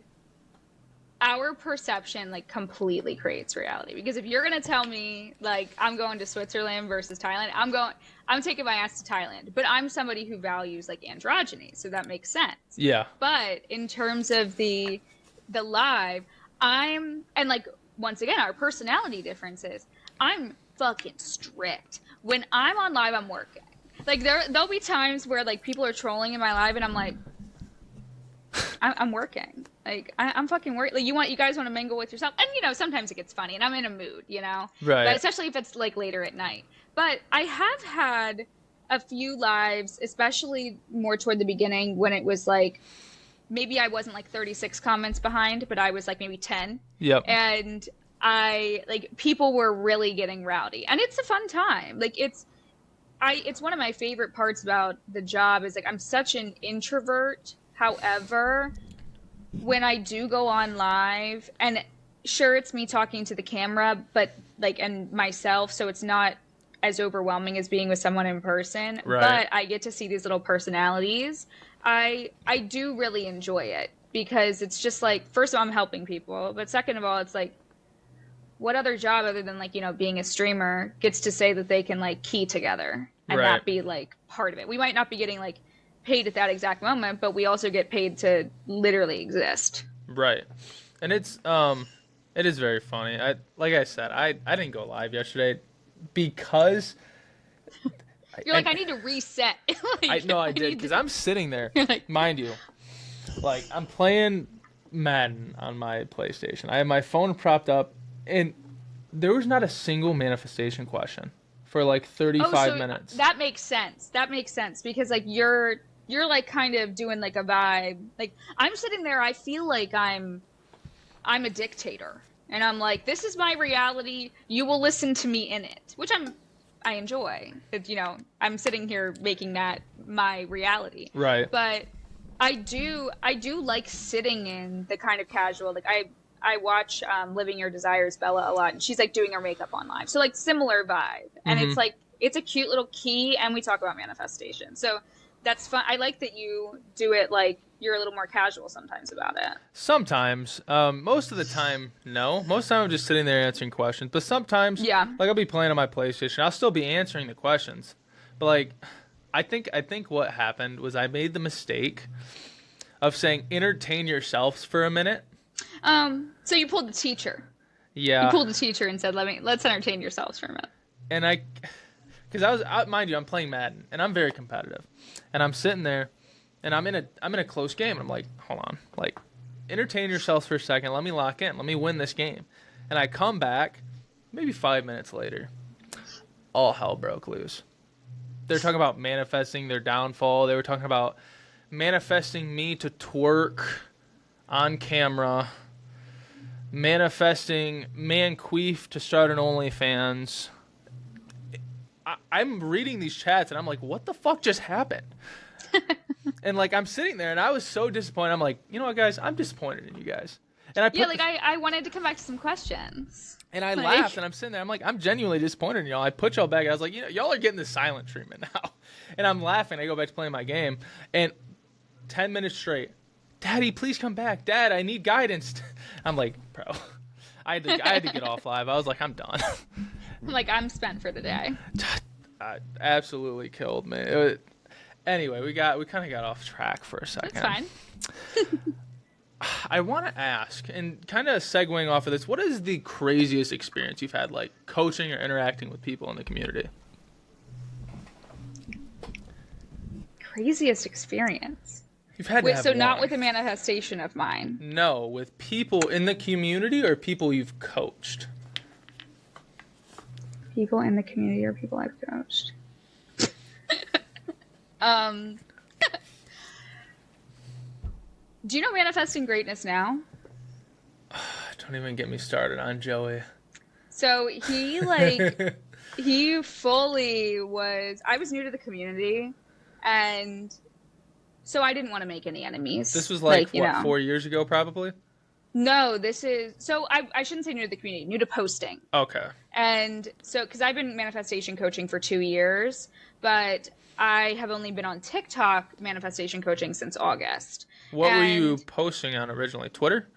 our perception like completely creates reality. Because if you're gonna tell me like I'm going to Switzerland versus Thailand, I'm taking my ass to Thailand. But I'm somebody who values like androgyny, so that makes sense. Yeah. But in terms of the live, and like once again our personality differences, I'm fucking strict. When I'm on live, I'm working. Like there'll be times where like people are trolling in my live and I'm like I'm working. Like I'm fucking working. Like you guys want to mingle with yourself, and sometimes it gets funny, and I'm in a mood, Right. But especially if it's like later at night. But I have had a few lives, especially more toward the beginning, when it was like maybe I wasn't like 36 comments behind, but I was like maybe 10. Yep. And people were really getting rowdy, and it's a fun time. Like it's one of my favorite parts about the job is like I'm such an introvert. However, when I do go on live, and sure, it's me talking to the camera, but like, and myself, so it's not as overwhelming as being with someone in person, Right. But I get to see these little personalities. I do really enjoy it because it's just like, first of all, I'm helping people, but second of all, it's like, what other job other than like, being a streamer gets to say that they can like key together and Right. not be like part of it. We might not be getting like paid at that exact moment, but we also get paid to literally exist. Right. And it is very funny. Like I said, I didn't go live yesterday because You're like, I need to reset. Like, I did because I'm sitting there, like, mind you, like I'm playing Madden on my PlayStation. I have my phone propped up, and there was not a single manifestation question for like 35 minutes. That makes sense. That makes sense because like you're like kind of doing like a vibe. Like I'm sitting there, I feel like I'm a dictator, and I'm like, this is my reality. You will listen to me in it, which I enjoy. I'm sitting here making that my reality. Right. But I do like sitting in the kind of casual, like I watch Living Your Desires Bella a lot, and she's like doing her makeup on live. So like similar vibe. And it's like, it's a cute little key, and we talk about manifestation. So that's fun. I like that you do it like you're a little more casual sometimes about it. Sometimes. Most of the time, no. Most of the time I'm just sitting there answering questions. But sometimes, Yeah. like I'll be playing on my PlayStation. I'll still be answering the questions. But like, I think what happened was I made the mistake of saying entertain yourselves for a minute. So you pulled the teacher. Yeah. You pulled the teacher and said, let's entertain yourselves for a minute. And because mind you, I'm playing Madden and I'm very competitive, and I'm sitting there, and I'm in a close game, and I'm like, hold on, like, entertain yourselves for a second, let me lock in, let me win this game, and I come back, maybe 5 minutes later, all hell broke loose. They're talking about manifesting their downfall. They were talking about manifesting me to twerk on camera, manifesting Manqueef to start an OnlyFans. I'm reading these chats and I'm like, what the fuck just happened? And like I'm sitting there and I was so disappointed. I'm like, you know what, guys, I'm disappointed in you guys. And I wanted to come back to some questions. and I Like- laughed and I'm sitting there. I'm like, I'm genuinely disappointed in y'all. I put y'all back. And I was like, y'all are getting the silent treatment now. And I'm laughing. I go back to playing my game and 10 minutes straight, Daddy, please come back. Dad, I need guidance. I'm like, bro, I had to get off live. I was like, I'm done. I'm like, I'm spent for the day. Absolutely killed me. Anyway, we kind of got off track for a second. That's fine. I want to ask, and kind of segueing off of this, what is the craziest experience you've had, like coaching or interacting with people in the community? Craziest experience. You've had to Wait, have so not one. with a manifestation of mine. No, with people in the community or people you've coached. People in the community or people I've coached. Do you know Manifesting Greatness Now? Don't even get me started on Joey. So he he fully was. I was new to the community, and so I didn't want to make any enemies. This was like you know. 4 years ago, probably? No, this is so. I shouldn't say new to the community, new to posting. Okay. And so, because I've been manifestation coaching for 2 years, but I have only been on TikTok manifestation coaching since August. What were you posting on originally? Twitter?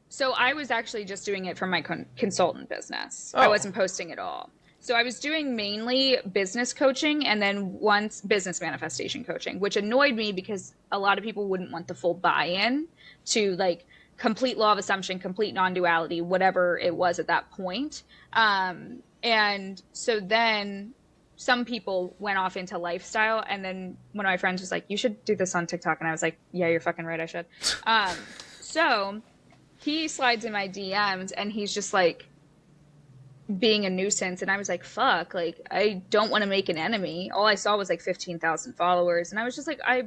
So I was actually just doing it from my consultant business. Oh. I wasn't posting at all. So I was doing mainly business coaching and then once business manifestation coaching, which annoyed me because a lot of people wouldn't want the full buy-in to like complete law of assumption, complete non-duality, whatever it was at that point. And so then some people went off into lifestyle, and then one of my friends was like, you should do this on TikTok. And I was like, yeah, you're fucking right, I should. So he slides in my DMs and he's just like being a nuisance. And I was like, fuck, like, I don't want to make an enemy. All I saw was like 15,000 followers. And I was just like, I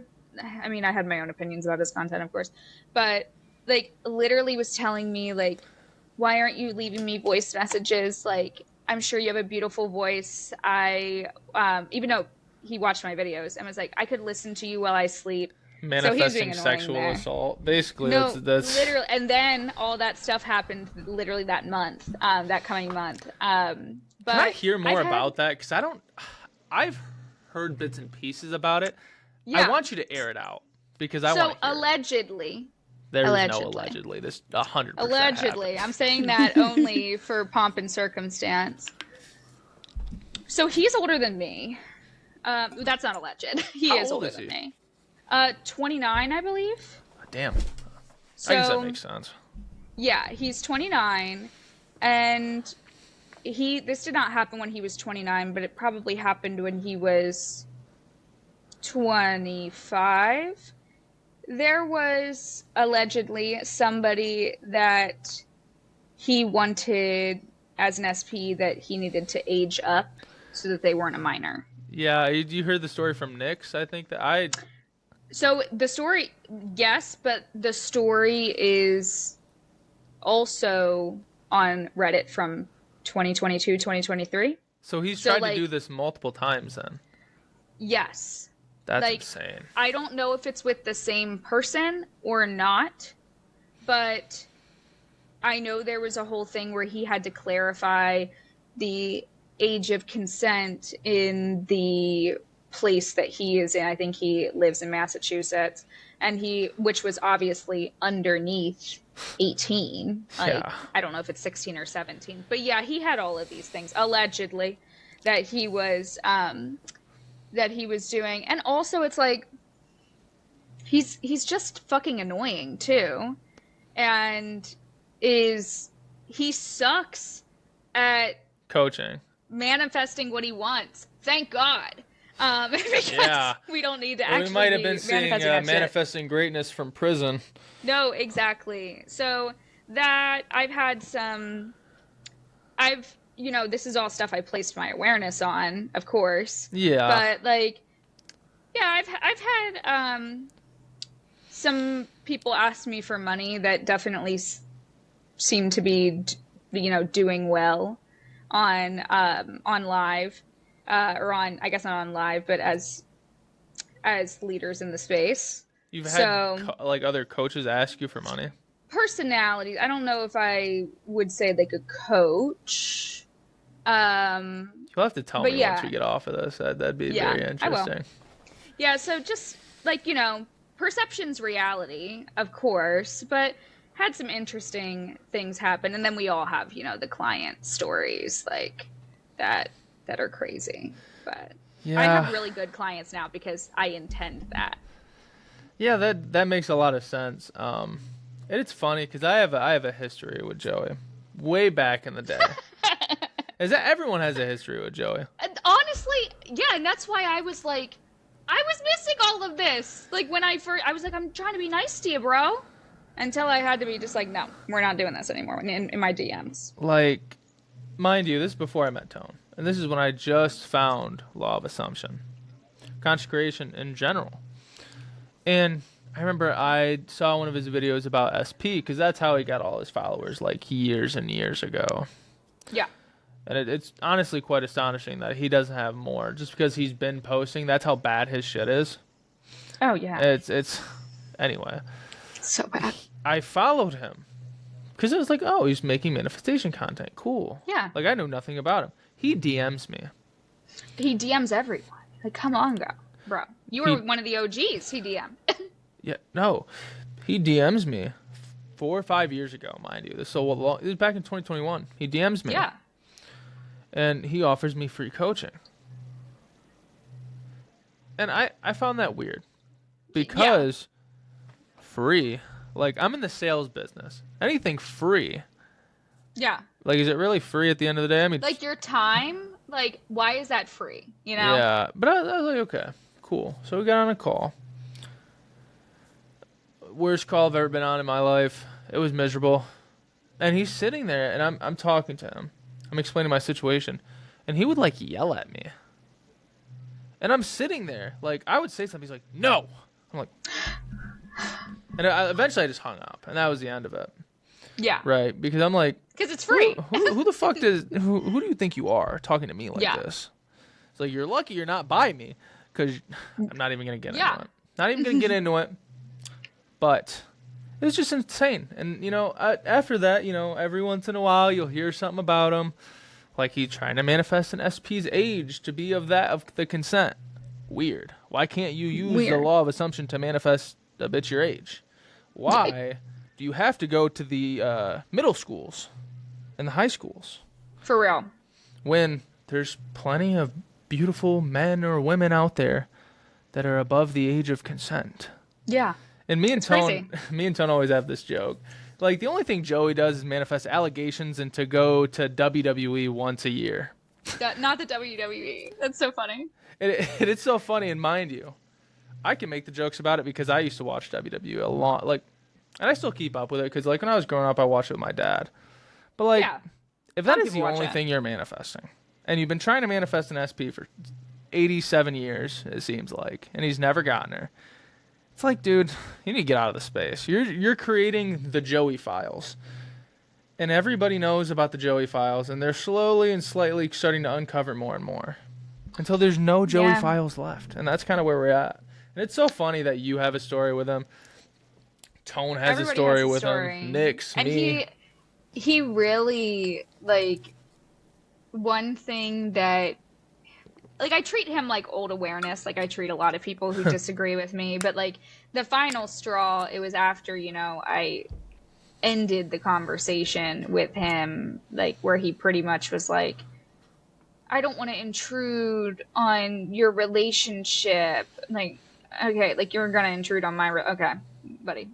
mean, I had my own opinions about his content, of course, but like literally was telling me like, why aren't you leaving me voice messages? Like, I'm sure you have a beautiful voice. Even though he watched my videos and was like, I could listen to you while I sleep. Manifesting sexual assault. Basically, No, that's literally. And then all that stuff happened literally that month, that coming month. But Can I hear more about that? Because I've heard bits and pieces about it. Yeah. I want you to air it out because I so want to hear it. allegedly. There's no allegedly. allegedly. This 100% Allegedly. happened. I'm saying that only for pomp and circumstance. So he's older than me. That's not alleged. He How is old older is than he? me. 29, I believe. Damn. So, I guess that makes sense. Yeah, he's 29, and this did not happen when he was 29, but it probably happened when he was 25. There was allegedly somebody that he wanted as an SP that he needed to age up so that they weren't a minor. Yeah, you heard the story from Nyx? I think that So the story, yes, but the story is also on Reddit from 2022, 2023. So he's So, tried like- to do this multiple times then. Yes. That's like, insane. I don't know if it's with the same person or not, but I know there was a whole thing where he had to clarify the age of consent in the place that he is in. I think he lives in Massachusetts, and which was obviously underneath 18. Like, Yeah. I don't know if it's 16 or 17, but yeah, he had all of these things allegedly that he was doing. And also it's like he's just fucking annoying too, and he sucks at Coaching. manifesting what he wants. Thank God. Because Yeah. we don't need to Well, actually we might have be been seeing manifesting that shit. manifesting greatness from prison. No, exactly. So that this is all stuff I placed my awareness on, of course. Yeah. But like, yeah, I've had some people ask me for money that definitely seem to be, doing well on live. or on, I guess not on live, but as leaders in the space. You've had So like other coaches ask you for money? personalities, I don't know if I would say like a coach. You'll have to tell But me once yeah, we get off of this. That'd be yeah, very I will. interesting. Yeah, so just like, perception's reality, of course, but had some interesting things happen. And then we all have, the client stories like that that are crazy. But I Yeah. have really good clients now because I intend that. Yeah, that makes a lot of sense. And it's funny because I have a history with Joey, way back in the day. Is that everyone has a history with Joey? And honestly, yeah, and that's why I was like, I was missing all of this. Like when I was like, I'm trying to be nice to you, bro. Until I had to be just like, no, we're not doing this anymore in my DMs. Like, mind you, this is before I met Tone, and this is when I just found Law of Assumption, content creation in general. And I remember I saw one of his videos about SP because that's how he got all his followers, like years and years ago. Yeah. And it's honestly quite astonishing that he doesn't have more, just because he's been posting. That's how bad his shit is. Oh yeah. It's anyway. So bad. I followed him because it was like, oh, he's making manifestation content. Cool. Yeah. Like I knew nothing about him. He DMs me. He DMs everyone. Like, come on, bro. You were one of the OGs. He DM'd. Yeah, no, he DMs me 4 or 5 years ago, mind you. This so long. It was back in 2021. He DMs me. Yeah. And he offers me free coaching. And I found that weird because free, like I'm in the sales business. Anything free, Yeah. like is it really free at the end of the day? I mean, Like your time, like why is that free? You know? yeah, but I was like, okay, cool. So we got on a call. Worst call I've ever been on in my life. It was miserable. And he's sitting there, and I'm talking to him. I'm explaining my situation, and he would like yell at me. And I'm sitting there, like I would say something. He's like, "No." I'm like, and eventually I just hung up, and that was the end of it. Yeah. Right? Because I'm like, Because it's free. who the fuck who do you think you are talking to me like this? It's like you're lucky you're not by me, because I'm not even gonna get into it. Not even gonna get into it. But it was just insane. And, after that, every once in a while you'll hear something about him. Like he's trying to manifest an SP's age to be of the consent. Weird. Why can't you use the law of assumption to manifest a bitch your age? Why do you have to go to the middle schools and the high schools? For real. When there's plenty of beautiful men or women out there that are above the age of consent. Yeah. And me and crazy. Tone always have this joke. Like the only thing Joey does is manifest allegations and to go to WWE once a year. Not the WWE. That's so funny. It's so funny, and mind you, I can make the jokes about it because I used to watch WWE a lot. Like, and I still keep up with it because, like, when I was growing up, I watched it with my dad. But like, if that is the only thing you're manifesting, and you've been trying to manifest an SP for 87 years, it seems like, and he's never gotten her. It's like, dude, you need to get out of the space. You're creating the Joey files. And everybody knows about the Joey files, and they're slowly and slightly starting to uncover more and more. Until there's no Joey files left. And that's kind of where we're at. And it's so funny that you have a story with him. Tone has a story with him. Nick's, and me. He really, like, one thing that, like, I treat him like old awareness, like I treat a lot of people who disagree with me, but like the final straw, it was after, I ended the conversation with him, like where he pretty much was like, I don't want to intrude on your relationship. Like, okay, like you're going to intrude on my, okay, buddy.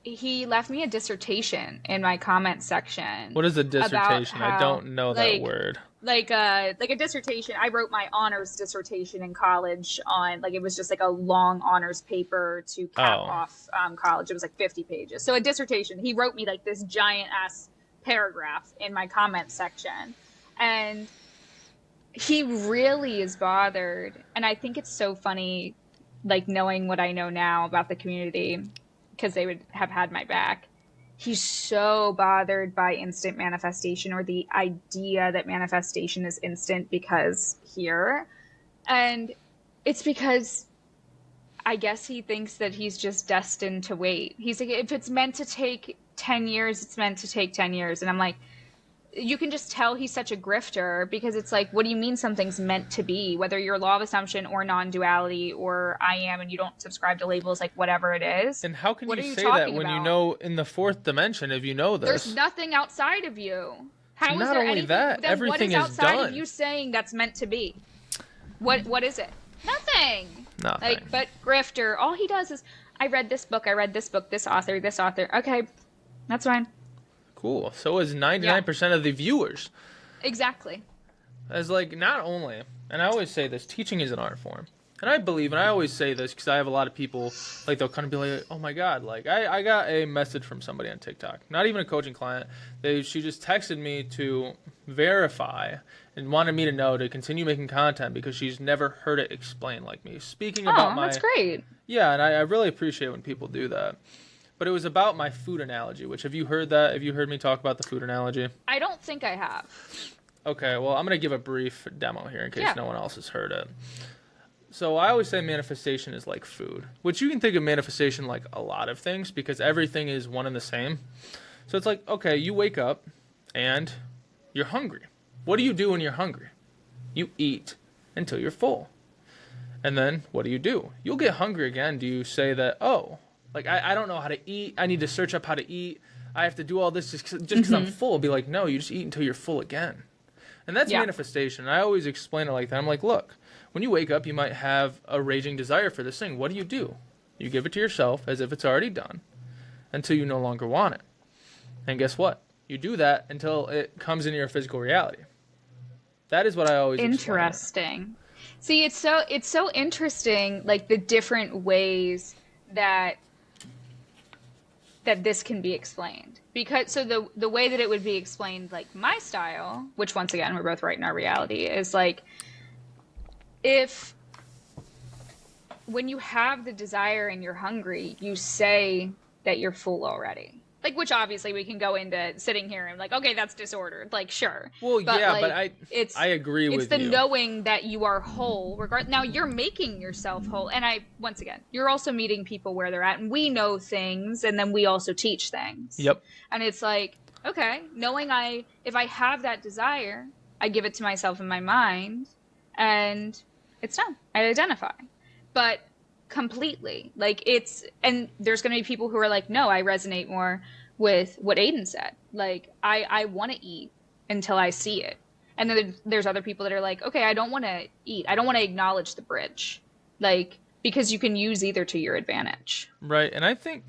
He left me a dissertation in my comment section. What is a dissertation? I don't know that word. Like a dissertation. I wrote my honors dissertation in college on, like, it was just like a long honors paper to cap off college. It was like 50 pages. So a dissertation. He wrote me like this giant ass paragraph in my comment section. And he really is bothered. And I think it's so funny, like, knowing what I know now about the community, because they would have had my back. he's so bothered by instant manifestation, or the idea that manifestation is instant because here. And it's because I guess he thinks that he's just destined to wait. He's like, if it's meant to take 10 years, it's meant to take 10 years. And I'm like, you can just tell he's such a grifter, because it's like, what do you mean something's meant to be? Whether you're law of assumption or non-duality or I am and you don't subscribe to labels, like whatever it is. And how can What you are you say that talking when you about? know in the fourth dimension, if you know this? There's nothing outside of you. How is Not there only anything? that, Then what everything is is outside done. of you saying that's meant to be? What is it? Nothing. Nothing. Like, but grifter, all he does is, I read this book, this author, this author. Okay, that's fine. Cool. So is 99% of the viewers. Exactly. As like, not only, and I always say this, teaching is an art form. And I believe, and I always say this because I have a lot of people, like, they'll kind of be like, oh my God, like, I got a message from somebody on TikTok, not even a coaching client. She just texted me to verify and wanted me to know to continue making content because she's never heard it explained like me. Speaking about That's great. Yeah, and I really appreciate when people do that. But it was about my food analogy, which, have you heard that? Have you heard me talk about the food analogy? I don't think I have. Okay, well, I'm going to give a brief demo here in case no one else has heard it. So I always say manifestation is like food, which you can think of manifestation like a lot of things because everything is one and the same. So it's like, okay, you wake up and you're hungry. What do you do when you're hungry? You eat until you're full. And then what do? You'll get hungry again. Do you say that, oh, like, I don't know how to eat. I need to search up how to eat. I have to do all this just because I'm full. Be like, no, you just eat until you're full again. And that's manifestation. I always explain it like that. I'm like, look, when you wake up, you might have a raging desire for this thing. What do? You give it to yourself as if it's already done until you no longer want it. And guess what? You do that until it comes into your physical reality. That is what I always Interesting. See, it's so interesting, like the different ways that this can be explained. Because so the way that it would be explained, like my style, which once again we're both right in our reality, is like, if when you have the desire and you're hungry, you say that you're full already. Like, which obviously we can go into sitting here and like, okay, that's disordered. Like, sure. Well, but yeah, like, but I agree with you. It's the knowing that you are whole. Now you're making yourself whole. And once again, you're also meeting people where they're at, and we know things, and then we also teach things. Yep. And it's like, okay, knowing if I have that desire, I give it to myself in my mind, and it's done. I identify. But completely, like, and there's going to be people who are like, no, I resonate more with what Aiden said. Like, I want to eat until I see it. And then there's other people that are like, okay, I don't want to eat. I don't want to acknowledge the bridge. Like, because you can use either to your advantage. Right. And I think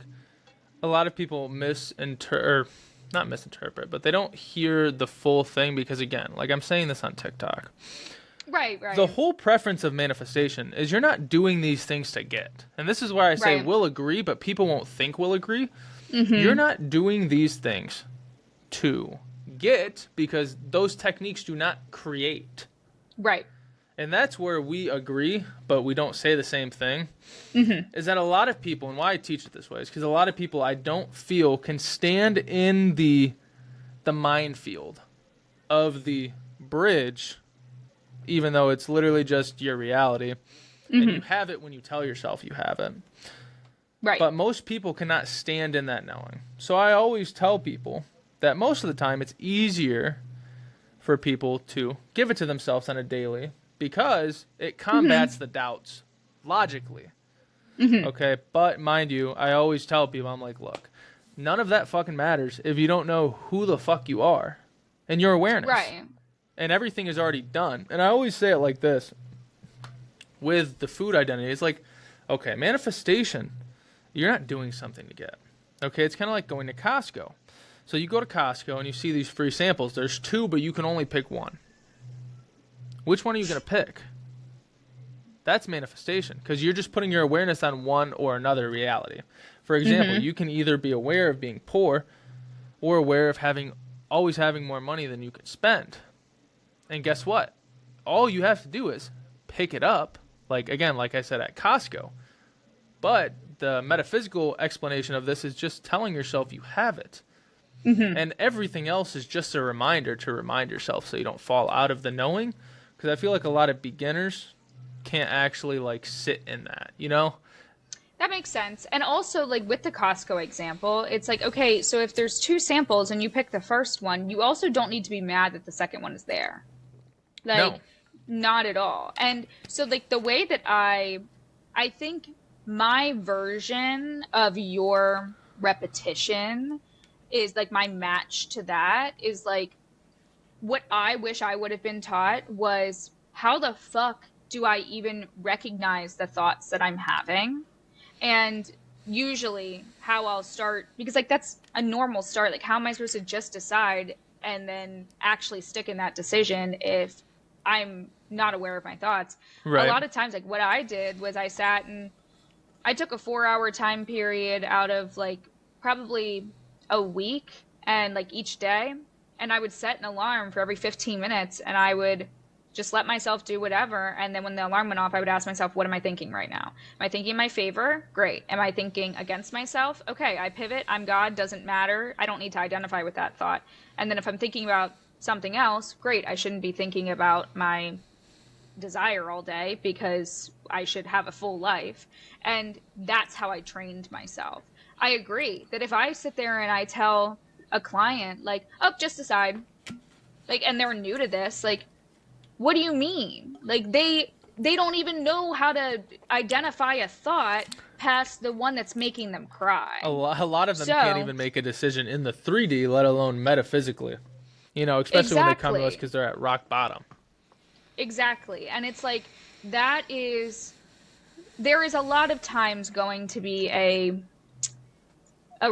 a lot of people not misinterpret, but they don't hear the full thing because, again, like I'm saying this on TikTok. Right. The whole preference of manifestation is you're not doing these things to get. And this is where I say we'll agree, but people won't think we'll agree. Mm-hmm. You're not doing these things to get, because those techniques do not create. Right. And that's where we agree, but we don't say the same thing. Mm-hmm. Is that a lot of people, and why I teach it this way, is because a lot of people I don't feel can stand in the minefield of the bridge, even though it's literally just your reality. Mm-hmm. And you have it when you tell yourself you have it. Right. But most people cannot stand in that knowing. So I always tell people that most of the time it's easier for people to give it to themselves on a daily, because it combats the doubts logically. Mm-hmm. Okay, but mind you, I always tell people, I'm like, look, none of that fucking matters if you don't know who the fuck you are and your awareness. Right. And everything is already done. And I always say it like this with the food identity. It's like, okay, manifestation, you're not doing something to get. Okay, it's kind of like going to Costco. So you go to Costco and you see these free samples. There's 2, but you can only pick 1. Which one are you going to pick? That's manifestation, because you're just putting your awareness on one or another reality. For example, you can either be aware of being poor or aware of always having more money than you can spend. And guess what? All you have to do is pick it up, like I said, at Costco. But the metaphysical explanation of this is just telling yourself you have it. Mm-hmm. And everything else is just a reminder to remind yourself so you don't fall out of the knowing. Because I feel like a lot of beginners can't actually like sit in that, you know? That makes sense. And also, like with the Costco example, it's like, okay, so if there's 2 samples and you pick the first one, you also don't need to be mad that the second one is there. Like, No. not at all. And so, like, the way that I think my version of your repetition is like my match to that is like what I wish I would have been taught was how the fuck do I even recognize the thoughts that I'm having? And usually how I'll start, because like that's a normal start. Like, how am I supposed to just decide and then actually stick in that decision if I'm not aware of my thoughts? Right. A lot of times, like what I did was I sat and I took a 4-hour time period out of like probably a week and like each day. And I would set an alarm for every 15 minutes and I would just let myself do whatever. And then when the alarm went off, I would ask myself, what am I thinking right now? Am I thinking in my favor? Great. Am I thinking against myself? Okay, I pivot. I'm God. Doesn't matter. I don't need to identify with that thought. And then if I'm thinking about something else, great. I shouldn't be thinking about my desire all day because I should have a full life. And that's how I trained myself. I agree that if I sit there and I tell a client, like, oh, just decide, like, and they're new to this, like, what do you mean? Like they don't even know how to identify a thought past the one that's making them cry. A lot of them can't even make a decision in the 3D, let alone metaphysically. You know, especially when they come to us because they're at rock bottom. Exactly. And it's like there is a lot of times going to be a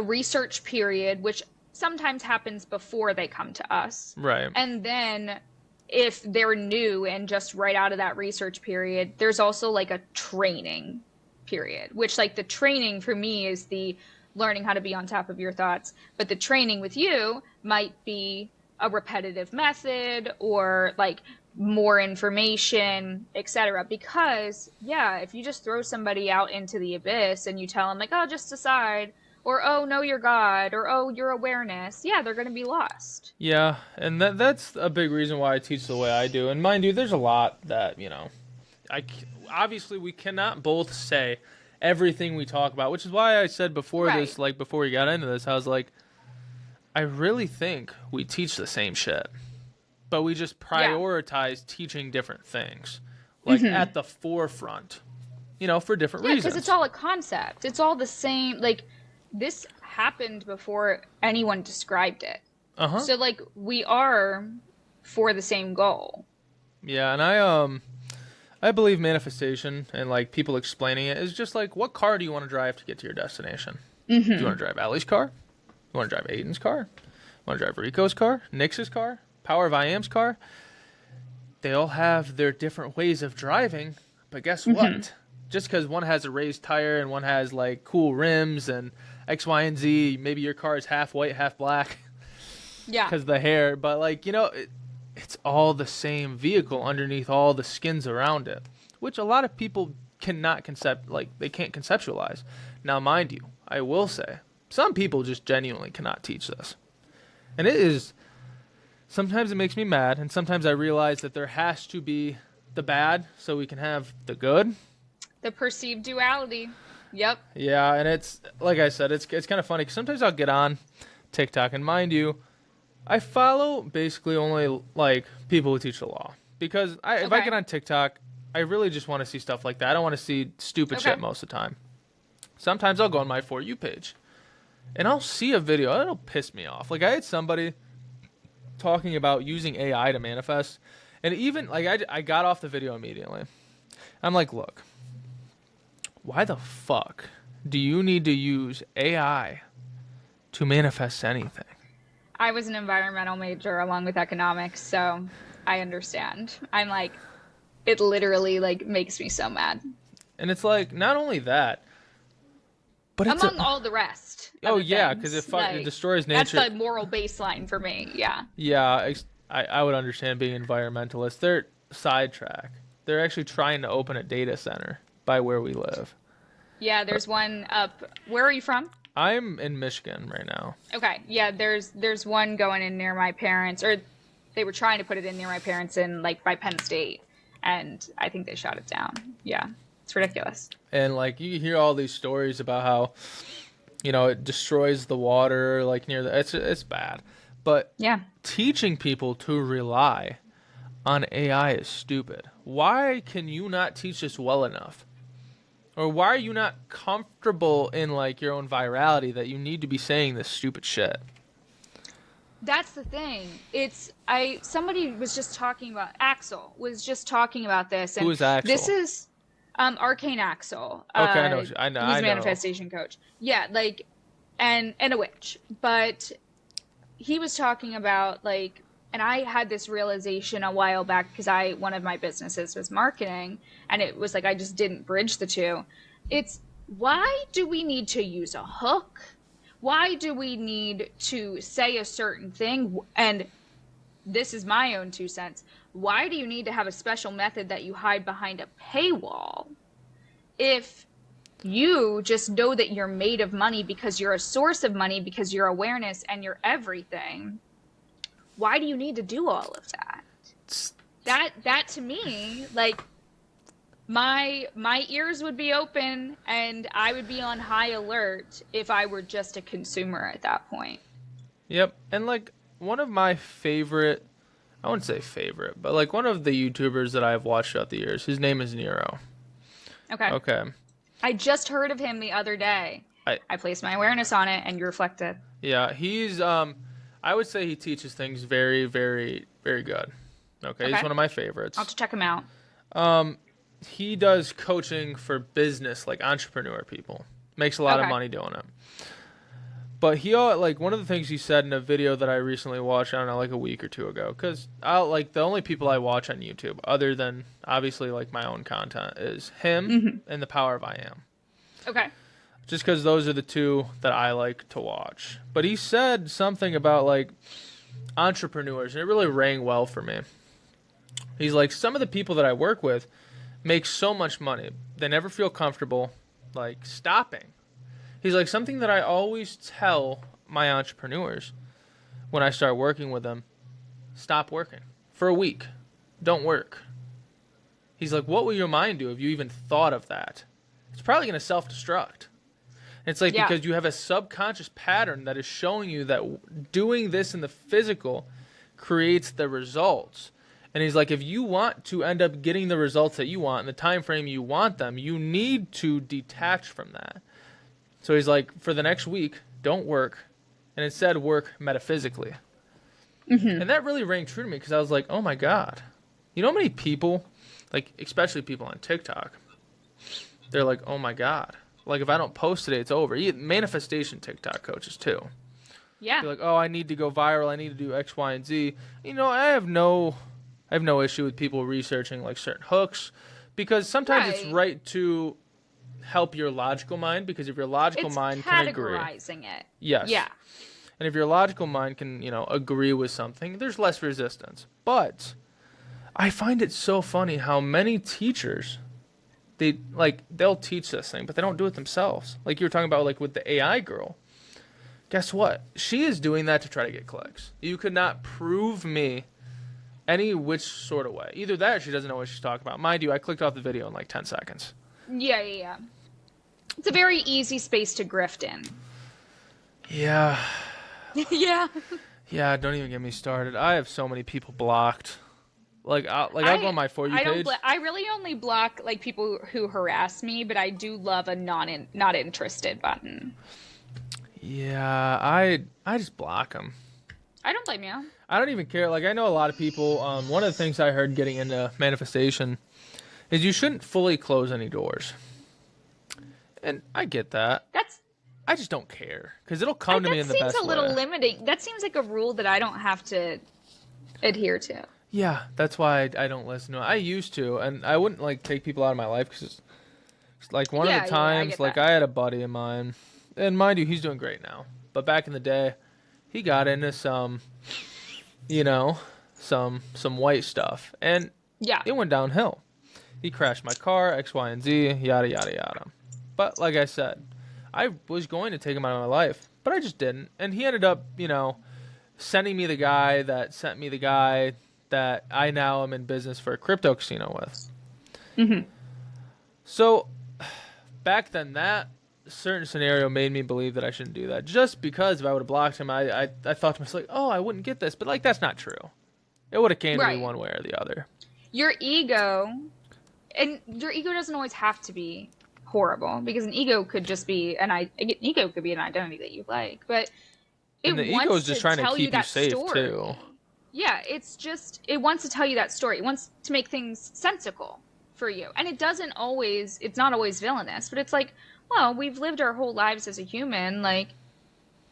research period, which sometimes happens before they come to us. Right. And then if they're new and just right out of that research period, there's also like a training period, which like the training for me is the learning how to be on top of your thoughts. But the training with you might be a repetitive method or like more information, etc. Because yeah, if you just throw somebody out into the abyss and you tell them like, oh, just decide, or oh, know your God, or oh, your awareness, yeah, they're going to be lost. Yeah, and that's a big reason why I teach the way I do. And mind you, there's a lot that, you know, obviously we cannot both say everything we talk about, which is why I said before this, like before we got into this, I was like, I really think we teach the same shit, but we just prioritize teaching different things, like at the forefront, you know, for different reasons. Yeah, because it's all a concept. It's all the same, like, this happened before anyone described it. Uh-huh. So, like, we are for the same goal. Yeah, and I believe manifestation and, like, people explaining it is just like, what car do you want to drive to get to your destination? Mm-hmm. Do you want to drive Ellie's car? You want to drive Aiden's car? You want to drive Rico's car? Nix's car? Power of I Am's car? They all have their different ways of driving, but guess what? Just because one has a raised tire and one has, like, cool rims and X, Y, and Z. Maybe your car is half white, half black. Yeah. Because the hair. But, like, you know, it's all the same vehicle underneath all the skins around it. Which a lot of people cannot they can't conceptualize. Now, mind you, I will say, some people just genuinely cannot teach this. And it is, sometimes it makes me mad. And sometimes I realize that there has to be the bad so we can have the good. The perceived duality. Yep. Yeah, and it's, like I said, it's kind of funny because sometimes I'll get on TikTok, and mind you, I follow basically only, like, people who teach the law. Because if I get on TikTok, I really just want to see stuff like that. I don't want to see stupid shit most of the time. Sometimes I'll go on my For You page, and I'll see a video, and it'll piss me off. Like, I had somebody talking about using AI to manifest, and even, like, I got off the video immediately. I'm like, look. Why the fuck do you need to use AI to manifest anything? I was an environmental major along with economics, so I understand. I'm like, it literally, like, makes me so mad. And it's like, not only that, but it's among all the rest. Oh, yeah, because it destroys nature. That's the moral baseline for me, yeah. Yeah, I would understand being environmentalists. They're sidetracked. They're actually trying to open a data center by where we live. Yeah, there's one up. Where are you from? I'm in Michigan right now. Okay. Yeah, there's one going in near my parents, or they were trying to put it in near my parents in like by Penn State, and I think they shot it down. Yeah, it's ridiculous. And like you hear all these stories about how, it destroys the water like near the it's bad. But Yeah. teaching people to rely on AI is stupid. Why can you not teach this well enough? Or why are you not comfortable in like your own virality that you need to be saying this stupid shit? That's the thing. Somebody was just talking about Axel was just talking about this, and Who is Axel? this is Arcane Axel. Okay, I know. I know. He's I a know. manifestation coach. Yeah, like and a witch. But he was talking about like, and I had this realization a while back because one of my businesses was marketing, and it was like I just didn't bridge the two. It's why do we need to use a hook? Why do we need to say a certain thing? And this is my own 2 cents. Why do you need to have a special method that you hide behind a paywall if you just know that you're made of money because you're a source of money, because you're awareness and you're everything? Why do you need to do all of that? That to me, like, my ears would be open and I would be on high alert if I were just a consumer at that point. Yep. And like one of my favorite, I wouldn't say favorite, but like one of the YouTubers that I've watched throughout the years, his name is Nero. Okay. I just heard of him the other day. I placed my awareness on it and you reflected. Yeah, he's I would say he teaches things very, very, very good. Okay. He's one of my favorites. I'll have to check him out. He does coaching for business, like entrepreneur people. Makes a lot of money doing it. But he, like, one of the things he said in a video that I recently watched, I don't know, like a week or two ago, because the only people I watch on YouTube, other than obviously like my own content, is him and The Power of I Am. Okay. Just because those are the two that I like to watch. But he said something about like entrepreneurs, and it really rang well for me. He's like, some of the people that I work with make so much money, they never feel comfortable like stopping. He's like, something that I always tell my entrepreneurs when I start working with them, stop working for a week. Don't work. He's like, what will your mind do if you even thought of that? It's probably going to self-destruct. It's like, because you have a subconscious pattern that is showing you that doing this in the physical creates the results. And he's like, if you want to end up getting the results that you want in the time frame you want them, you need to detach from that. So he's like, for the next week, don't work, and instead work metaphysically. And that really rang true to me because I was like, oh my God. You know how many people, like especially people on TikTok, they're like, oh my God. Like if I don't post today, it's over. Manifestation TikTok coaches too. Yeah. They're like, oh, I need to go viral. I need to do X, Y, and Z. I have no issue with people researching like certain hooks because sometimes it's right to help your logical mind, because if your logical mind can agree. Categorizing it. Yes. Yeah. And if your logical mind can, agree with something, there's less resistance. But I find it so funny how many teachers, they'll teach this thing, but they don't do it themselves. Like you were talking about like with the AI girl. Guess what? She is doing that to try to get clicks. You could not prove me any which sort of way. Either that or she doesn't know what she's talking about. Mind you, I clicked off the video in like 10 seconds. Yeah. It's a very easy space to grift in. Yeah. Yeah. Yeah, don't even get me started. I have so many people blocked. I'll go on my For You page. I really only block like people who harass me, but I do love a not interested button. Yeah, I just block them. I don't blame you. I don't even care. Like I know a lot of people. One of the things I heard getting into manifestation is you shouldn't fully close any doors. And I get that. I just don't care because it'll come to me in the best way. That seems a little limiting. That seems like a rule that I don't have to adhere to. Yeah, that's why I don't listen to it. I used to, and I wouldn't like take people out of my life because, like, one of the times, I had a buddy of mine, and mind you, he's doing great now. But back in the day, he got into some white stuff, and it went downhill. He crashed my car, X, Y, and Z, yada yada yada. But like I said, I was going to take him out of my life, but I just didn't. And he ended up, sending me the guy that sent me the guy that I now am in business for a crypto casino with. Mm-hmm. So back then, that certain scenario made me believe that I shouldn't do that. Just because if I would have blocked him, I thought to myself, like, oh, I wouldn't get this. But, like, that's not true. It would have came to me Right. one way or the other. Your ego, and your ego doesn't always have to be horrible, because an ego could just be an identity that you like, but And the ego is just trying to keep you safe, too. Yeah, it wants to tell you that story. It wants to make things sensical for you. And it's not always villainous, but it's like, well, we've lived our whole lives as a human. Like,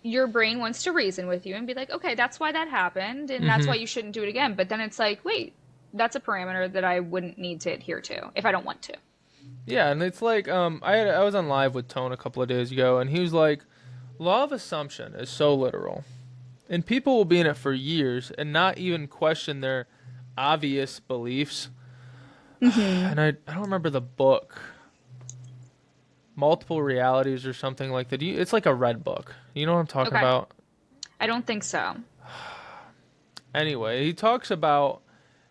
your brain wants to reason with you and be like, okay, that's why that happened, and that's why you shouldn't do it again. But then it's like, wait, that's a parameter that I wouldn't need to adhere to if I don't want to. Yeah, and it's like, I was on live with Tone a couple of days ago, and he was like, law of assumption is so literal. And people will be in it for years and not even question their obvious beliefs. And I don't remember the book. Multiple Realities or something like that. It's like a red book. You know what I'm talking about? I don't think so. Anyway, he talks about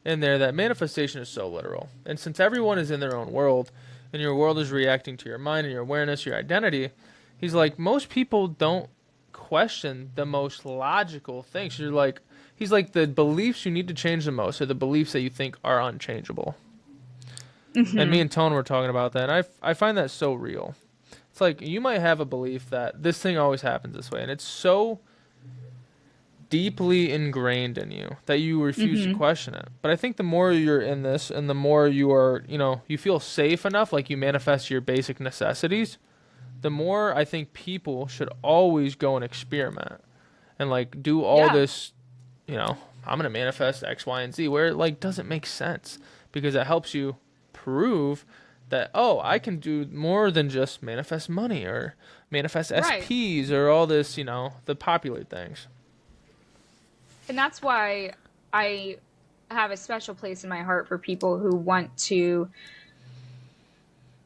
in there that manifestation is so literal. And since everyone is in their own world, and your world is reacting to your mind and your awareness, your identity, he's like, most people don't question the most logical things. He's like, the beliefs you need to change the most are the beliefs that you think are unchangeable. And me and Tone were talking about that, and I find that so real. It's like, you might have a belief that this thing always happens this way, and it's so deeply ingrained in you that you refuse to question it. But I think the more you're in this, and the more you are, you feel safe enough, like you manifest your basic necessities, the more I think people should always go and experiment and like do all this, I'm going to manifest X, Y, and Z, where it like doesn't make sense, because it helps you prove that, I can do more than just manifest money or manifest SPs or all this, the popular things. And that's why I have a special place in my heart for people who want to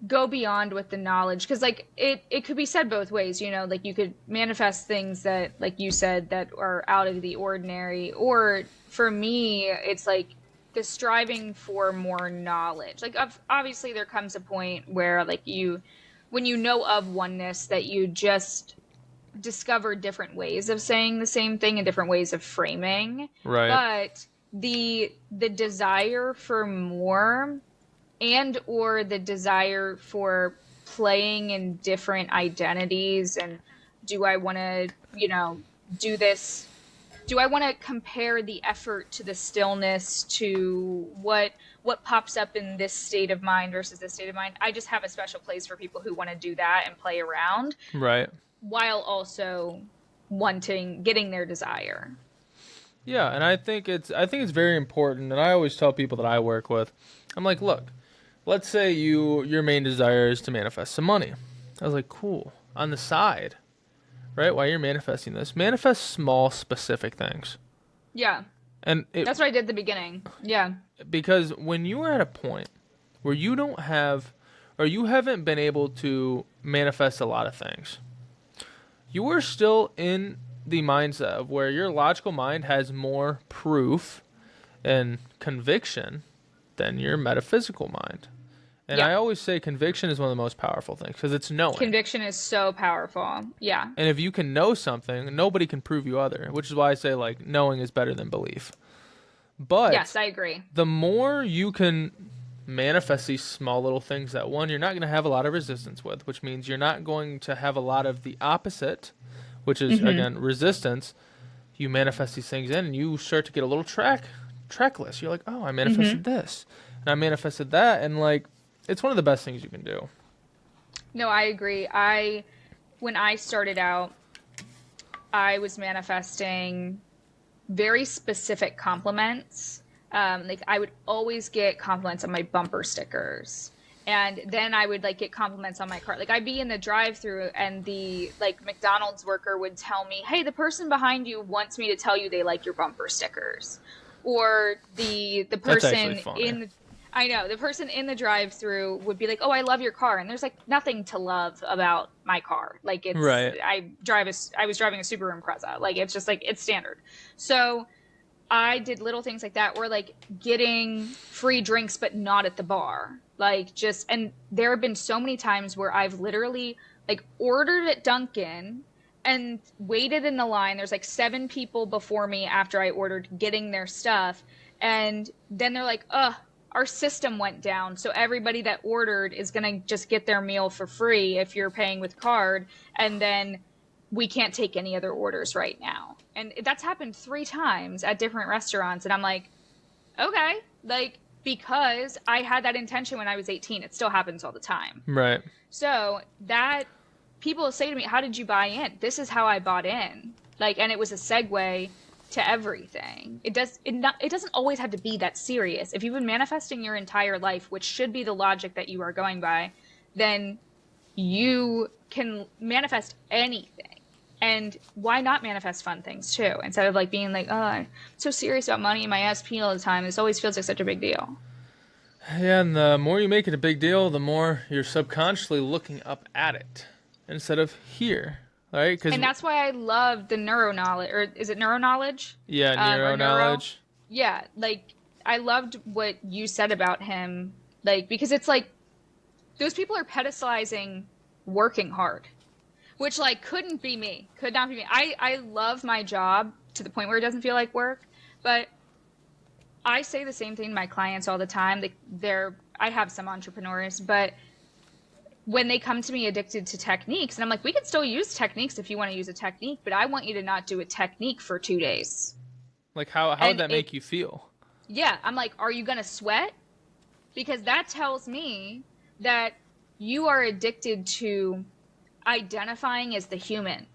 go beyond with the knowledge, because like it could be said both ways, like you could manifest things that, like you said, that are out of the ordinary, or for me it's like the striving for more knowledge. Like, obviously there comes a point where like when you know of oneness, that you just discover different ways of saying the same thing and different ways of framing. Right. But the desire for more, and or the desire for playing in different identities, and do I want to, do this? Do I want to compare the effort to the stillness to what pops up in this state of mind versus this state of mind? I just have a special place for people who want to do that and play around. Right. While also getting their desire. Yeah, and I think it's very important, and I always tell people that I work with, I'm like, look, let's say your main desire is to manifest some money. I was like, cool. On the side, right, while you're manifesting this, manifest small, specific things. Yeah. And that's what I did at the beginning. Yeah. Because when you are at a point where you don't have, or you haven't been able to manifest a lot of things, you are still in the mindset of where your logical mind has more proof and conviction than your metaphysical mind. And I always say conviction is one of the most powerful things, because it's knowing. Conviction is so powerful. Yeah. And if you can know something, nobody can prove you other, which is why I say like knowing is better than belief. But yes, I agree. The more you can manifest these small little things that, one, you're not going to have a lot of resistance with, which means you're not going to have a lot of the opposite, which is, again, resistance. You manifest these things in, and you start to get a little track list. You're like, oh, I manifested this, and I manifested that, and like, it's one of the best things you can do. No, I agree. When I started out, I was manifesting very specific compliments. Like, I would always get compliments on my bumper stickers. And then I would like get compliments on my car. Like, I'd be in the drive-thru, and the like McDonald's worker would tell me, "Hey, the person behind you wants me to tell you they like your bumper stickers." Or the person in, I know. The person in the drive-through would be like, "Oh, I love your car," and there's like nothing to love about my car. Like it's, Right. I was driving a Subaru Impreza. Like it's just like it's standard. So I did little things like that, or like getting free drinks, but not at the bar. Like just, and there have been so many times where I've literally like ordered at Dunkin' and waited in the line. There's like 7 people before me after I ordered getting their stuff. And then they're like, our system went down. So everybody that ordered is going to just get their meal for free if you're paying with card. And then we can't take any other orders right now. And that's happened 3 times at different restaurants. And I'm like, okay, like, because I had that intention when I was 18. It still happens all the time. Right. So that people say to me, how did you buy in? This is how I bought in. Like, and it was a segue to everything. It doesn't always have to be that serious. If you've been manifesting your entire life, which should be the logic that you are going by, then you can manifest anything. And why not manifest fun things too? Instead of like being like, oh, I'm so serious about money in my SP all the time. This always feels like such a big deal. Yeah, and the more you make it a big deal, the more you're subconsciously looking up at it instead of here, right? And that's why I love the neuro knowledge, or is it neuro knowledge? Yeah, neuro knowledge. Yeah, like I loved what you said about him, like because it's like those people are pedestalizing working hard, which like couldn't be me, could not be me. I love my job to the point where it doesn't feel like work, but I say the same thing to my clients all the time. I have some entrepreneurs, but when they come to me addicted to techniques, and I'm like, we can still use techniques if you want to use a technique, but I want you to not do a technique for 2 days. Like how would that make you feel? Yeah, I'm like, are you going to sweat? Because that tells me that you are addicted to identifying as the human.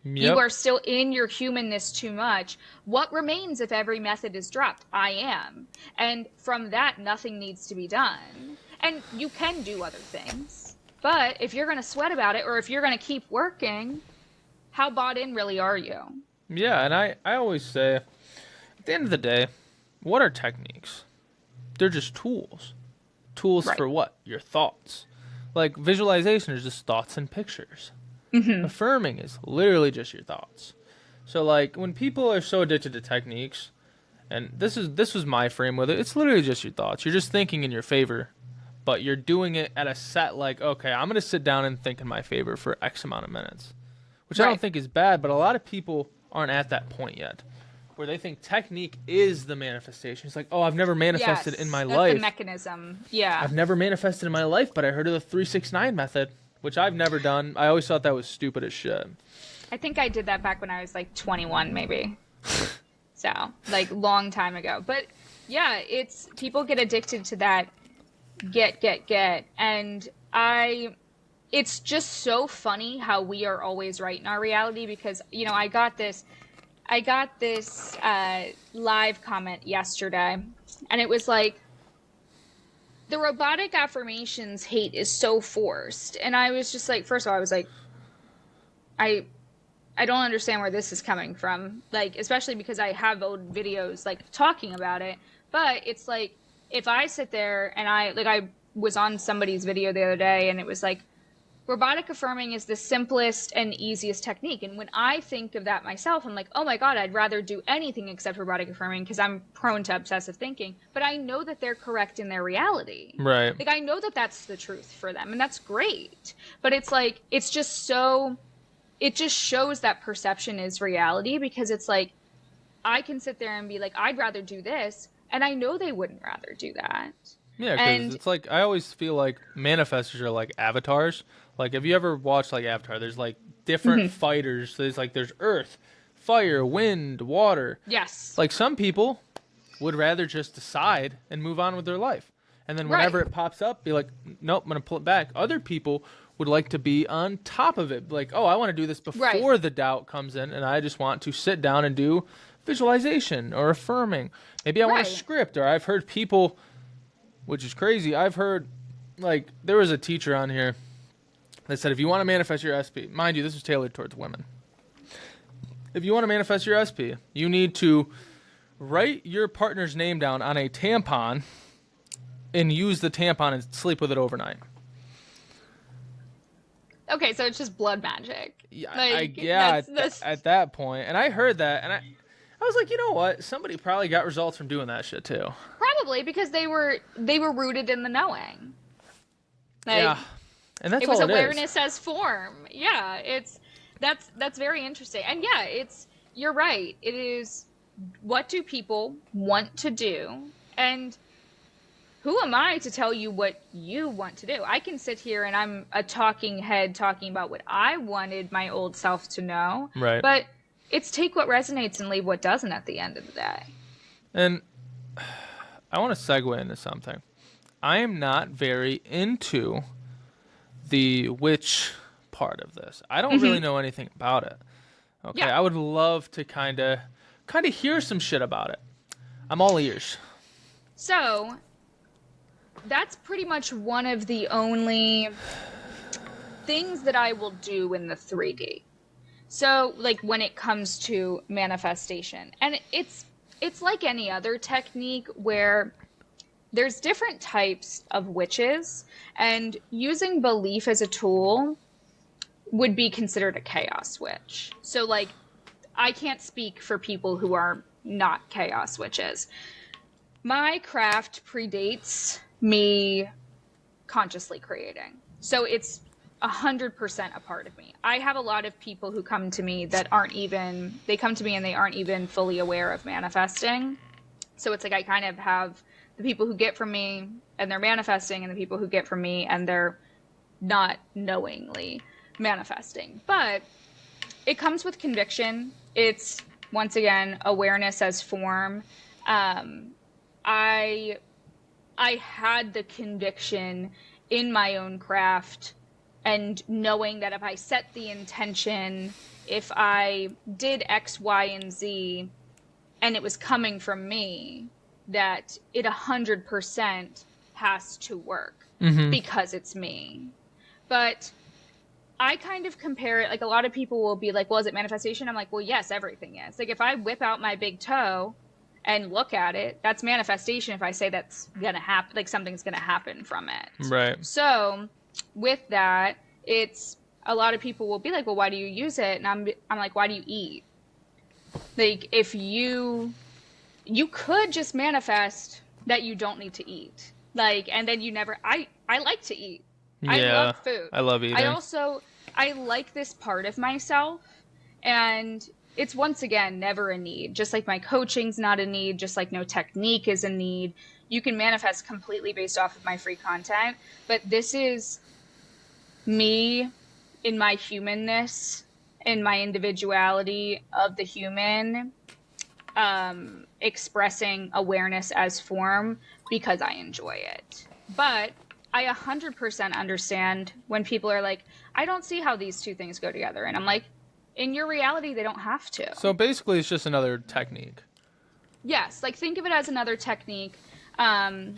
Yep. You are still in your humanness too much. What remains if every method is dropped? I am. And from that, nothing needs to be done. And you can do other things. But if you're going to sweat about it, or if you're going to keep working, how bought in really are you? Yeah, and I always say, at the end of the day, what are techniques? They're just tools. Tools Right. for what? Your thoughts. Like visualization is just thoughts and pictures. Mm-hmm. Affirming is literally just your thoughts. So like when people are so addicted to techniques, and this was my frame with it, it's literally just your thoughts. You're just thinking in your favor, but you're doing it at a set like, okay, I'm going to sit down and think in my favor for X amount of minutes, which I Right. don't think is bad, but a lot of people aren't at that point yet where they think technique is the manifestation. It's like, oh, I've never manifested in my that's life. the mechanism. Yeah. I've never manifested in my life, but I heard of the 369 method, which I've never done. I always thought that was stupid as shit. I think I did that back when I was like 21, maybe. So, like, long time ago. But yeah, it's people get addicted to that get. And it's just so funny how we are always right in our reality because, you know, I got this live comment yesterday, and it was like, the robotic affirmations hate is so forced. And I was just like, first of all, I was like, I don't understand where this is coming from. Like, especially because I have old videos like talking about it. But it's like, if I sit there and I was on somebody's video the other day and it was like, robotic affirming is the simplest and easiest technique. And when I think of that myself, I'm like, oh my God, I'd rather do anything except robotic affirming because I'm prone to obsessive thinking. But I know that they're correct in their reality. Right. Like, I know that that's the truth for them, and that's great. But it's like, it's just so, it just shows that perception is reality because it's like, I can sit there and be like, I'd rather do this. And I know they wouldn't rather do that. Yeah, because it's like, I always feel like manifestors are like avatars. Like, have you ever watched like Avatar? There's like different fighters. There's earth, fire, wind, water. Yes. Like some people would rather just decide and move on with their life. And then whenever it pops up, be like, nope, I'm going to pull it back. Other people would like to be on top of it. Like, oh, I want to do this before the doubt comes in. And I just want to sit down and do visualization or affirming. Maybe I want a script. Or I've heard people, which is crazy. I've heard, like, there was a teacher on here that said, if you want to manifest your SP, mind you, this was tailored towards women. If you want to manifest your SP, you need to write your partner's name down on a tampon and use the tampon and sleep with it overnight. Okay, so it's just blood magic. Yeah, Like, at that point, and I heard that, and I was like, you know what? Somebody probably got results from doing that shit too. probably because they were rooted in the knowing. Like, Yeah, and that's it was all it awareness is. as form. Yeah, that's very interesting. And yeah, you're right. It is, what do people want to do? And who am I to tell you what you want to do? I can sit here and I'm a talking head talking about what I wanted my old self to know. Right. But it's take what resonates and leave what doesn't at the end of the day. And I want to segue into something. I am not very into the witch part of this. I don't really know anything about it. Okay, Yeah. I would love to kind of hear some shit about it. I'm all ears. So that's pretty much one of the only things that I will do in the 3D. So, like, when it comes to manifestation, and it's like any other technique where there's different types of witches, and using belief as a tool would be considered a chaos witch. So, like, I can't speak for people who are not chaos witches. My craft predates me consciously creating. So it's 100% a part of me. I have a lot of people who come to me that they come to me and they aren't even fully aware of manifesting. So it's like I kind of have the people who get from me and they're manifesting, and the people who get from me and they're not knowingly manifesting. But it comes with conviction. It's, once again, awareness as form. I had the conviction in my own craft, and knowing that if I set the intention, if I did X, Y, and Z, and it was coming from me, that it 100% has to work because it's me. But I kind of compare it, like, a lot of people will be like, well, is it manifestation? I'm like, well, yes, everything is. Like, if I whip out my big toe and look at it, that's manifestation if I say that's gonna happen, like something's gonna happen from it. Right. So with that, it's, a lot of people will be like, well, why do you use it? And I'm like, why do you eat? Like, if you could just manifest that you don't need to eat. Like, and then you never, I like to eat. Yeah, I love food. I love eating. I like this part of myself, and it's, once again, never a need. Just like my coaching's not a need, just like no technique is a need. You can manifest completely based off of my free content, but this is me in my humanness, in my individuality of the human, expressing awareness as form because I enjoy it. But I 100% understand when people are like, I don't see how these two things go together. And I'm like, in your reality, they don't have to. So basically, it's just another technique. Yes, like, think of it as another technique. I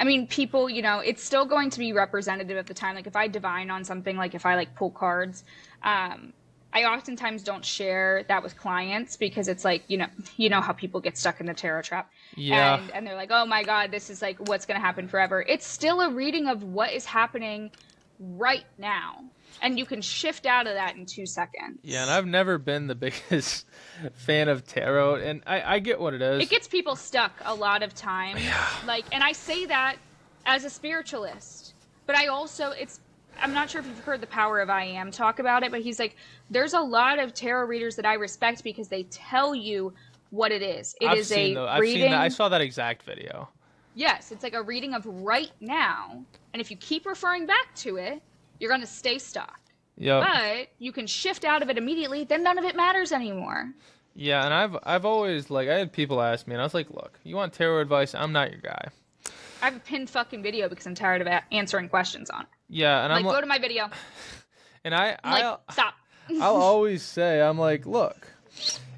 mean, people, it's still going to be representative at the time. Like, if I divine on something, like if I, like, pull cards, I oftentimes don't share that with clients because it's like, you know how people get stuck in the tarot trap. Yeah. And they're like, oh my God, this is like what's going to happen forever. It's still a reading of what is happening right now. And you can shift out of that in 2 seconds. Yeah, and I've never been the biggest fan of tarot, and I get what it is. It gets people stuck a lot of times. Yeah. Like, and I say that as a spiritualist, but I also, I'm not sure if you've heard the Power of I Am talk about it, but he's like, there's a lot of tarot readers that I respect because they tell you what it is. I've seen that. I saw that exact video. Yes, it's like a reading of right now, and if you keep referring back to it, you're going to stay stuck. Yep. But you can shift out of it immediately, then none of it matters anymore. Yeah, and I've always, like, I had people ask me, and I was like, look, you want tarot advice? I'm not your guy. I have a pinned fucking video because I'm tired of answering questions on it. Yeah, and I'm like, go to my video. And I'll stop. I'll always say, I'm like, look,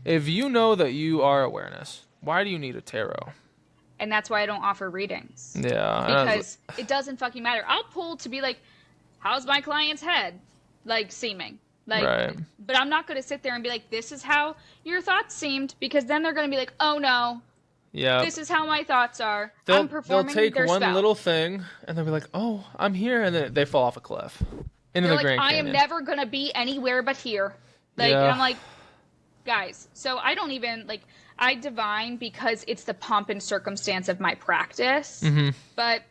if you know that you are awareness, why do you need a tarot? And that's why I don't offer readings. Yeah. Because it doesn't fucking matter. I'll pull to be like, how's my client's head? Like, seeming. Like, right. But I'm not going to sit there and be like, this is how your thoughts seemed, because then they're going to be like, oh no, Yeah. This is how my thoughts are. They'll I'm performing take their one spell. little thing and they'll be like, "Oh, I'm here," and then they fall off a cliff into They're the like, Grand I Canyon. am never gonna be anywhere but here. Like, Yeah. and I'm like, guys. So I don't even like. I divine because it's the pomp and circumstance of my practice, but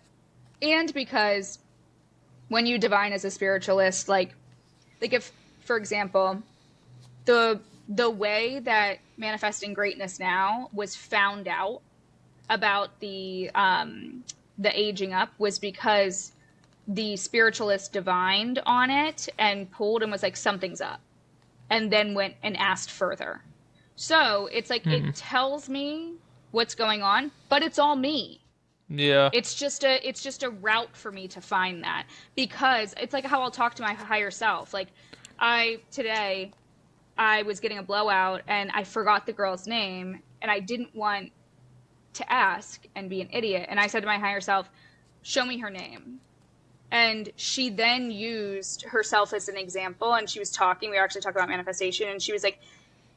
and because when you divine as a spiritualist, like if, for example, the way that manifesting greatness now was found out about the aging up was because the spiritualist divined on it and pulled and was like, something's up, and then went and asked further. So it's like it tells me what's going on, but it's all me. Yeah. It's just a route for me to find that, because it's like how I'll talk to my higher self. Like today I was getting a blowout and I forgot the girl's name and I didn't want to ask and be an idiot. And I said to my higher self, show me her name. And she then used herself as an example, and she was talking. We were actually talking about manifestation, and she was like,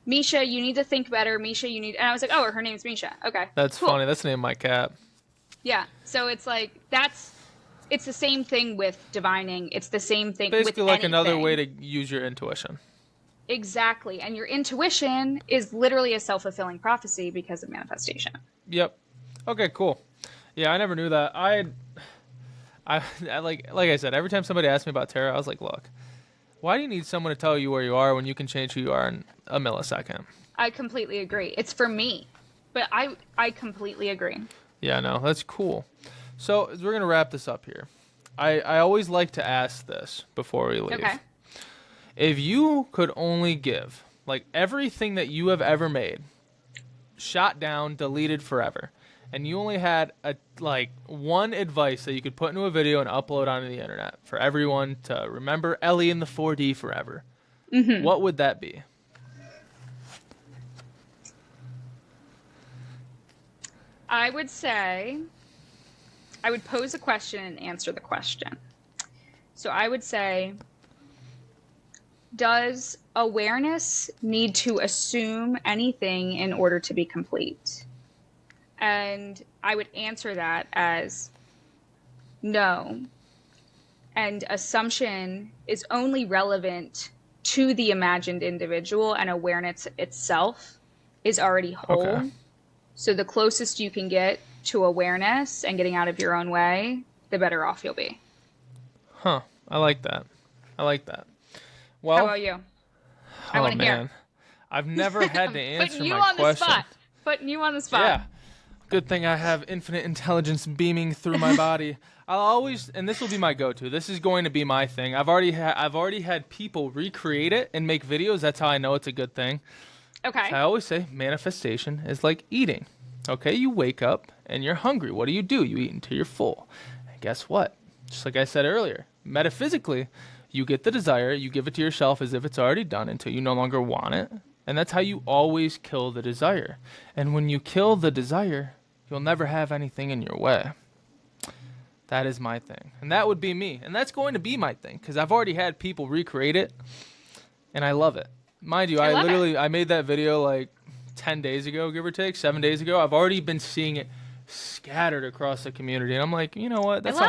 Misha, you need to think better. Misha, you need... And I was like, oh, her name's Misha. Okay, That's cool. funny. That's the name of my cat. Yeah, so it's like, it's the same thing with divining. It's the same thing Basically with like anything. another way to use your intuition. Exactly. And your intuition is literally a self-fulfilling prophecy because of manifestation. Yep. Okay, cool. Yeah, I never knew that. I like I said, every time somebody asked me about tarot, I was like, look, why do you need someone to tell you where you are when you can change who you are in a millisecond? I completely agree. It's for me. But I completely agree. Yeah, no, that's cool. So we're going to wrap this up here. I always like to ask this before we leave. Okay. If you could only give, like, everything that you have ever made, shot down, deleted forever, and you only had one advice that you could put into a video and upload onto the internet for everyone to remember Ellie in the 4D forever, what would that be? I would say I would pose a question and answer the question. So I would say, does awareness need to assume anything in order to be complete? And I would answer that as no. And assumption is only relevant to the imagined individual, and awareness itself is already whole. Okay. So the closest you can get to awareness and getting out of your own way, the better off you'll be. Huh. I like that. Well, how about you? I want to hear. I've never had to answer Putting you my on question. the spot. Putting you on the spot. Yeah. Good thing I have infinite intelligence beaming through my body. I'll always, and this will be my go-to. This is going to be my thing. I've already had people recreate it and make videos. That's how I know it's a good thing. Okay. I always say manifestation is like eating. Okay, you wake up and you're hungry. What do? You eat until you're full. And guess what? Just like I said earlier, metaphysically, you get the desire, you give it to yourself as if it's already done until you no longer want it. And that's how you always kill the desire. And when you kill the desire, you'll never have anything in your way. That is my thing. And that would be me. And that's going to be my thing because I've already had people recreate it and I love it. Mind you, I made that video like 10 days ago, give or take, 7 days ago. I've already been seeing it scattered across the community, and I'm like, you know what? That's how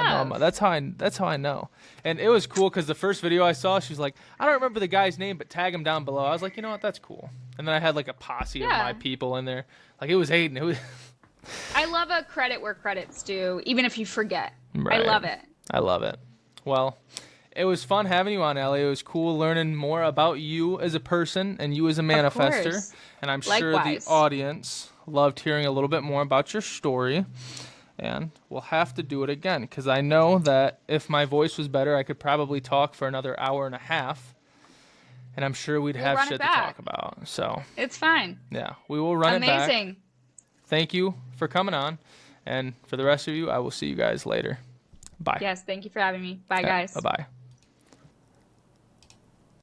I know. And it was cool because the first video I saw, she's like, I don't remember the guy's name, but tag him down below. I was like, you know what? That's cool. And then I had like a posse of my people in there. Like it was Hayden. It was. I love a credit where credit's due, even if you forget. Right. I love it. I love it. Well, it was fun having you on, Ellie. It was cool learning more about you as a person and you as a manifester. And I'm sure the audience loved hearing a little bit more about your story. And we'll have to do it again because I know that if my voice was better, I could probably talk for another hour and a half. And I'm sure we'd have shit to talk about. So it's fine. Yeah, we will run it back. Amazing. Thank you for coming on. And for the rest of you, I will see you guys later. Bye. Yes, thank you for having me. Bye, guys. Bye-bye.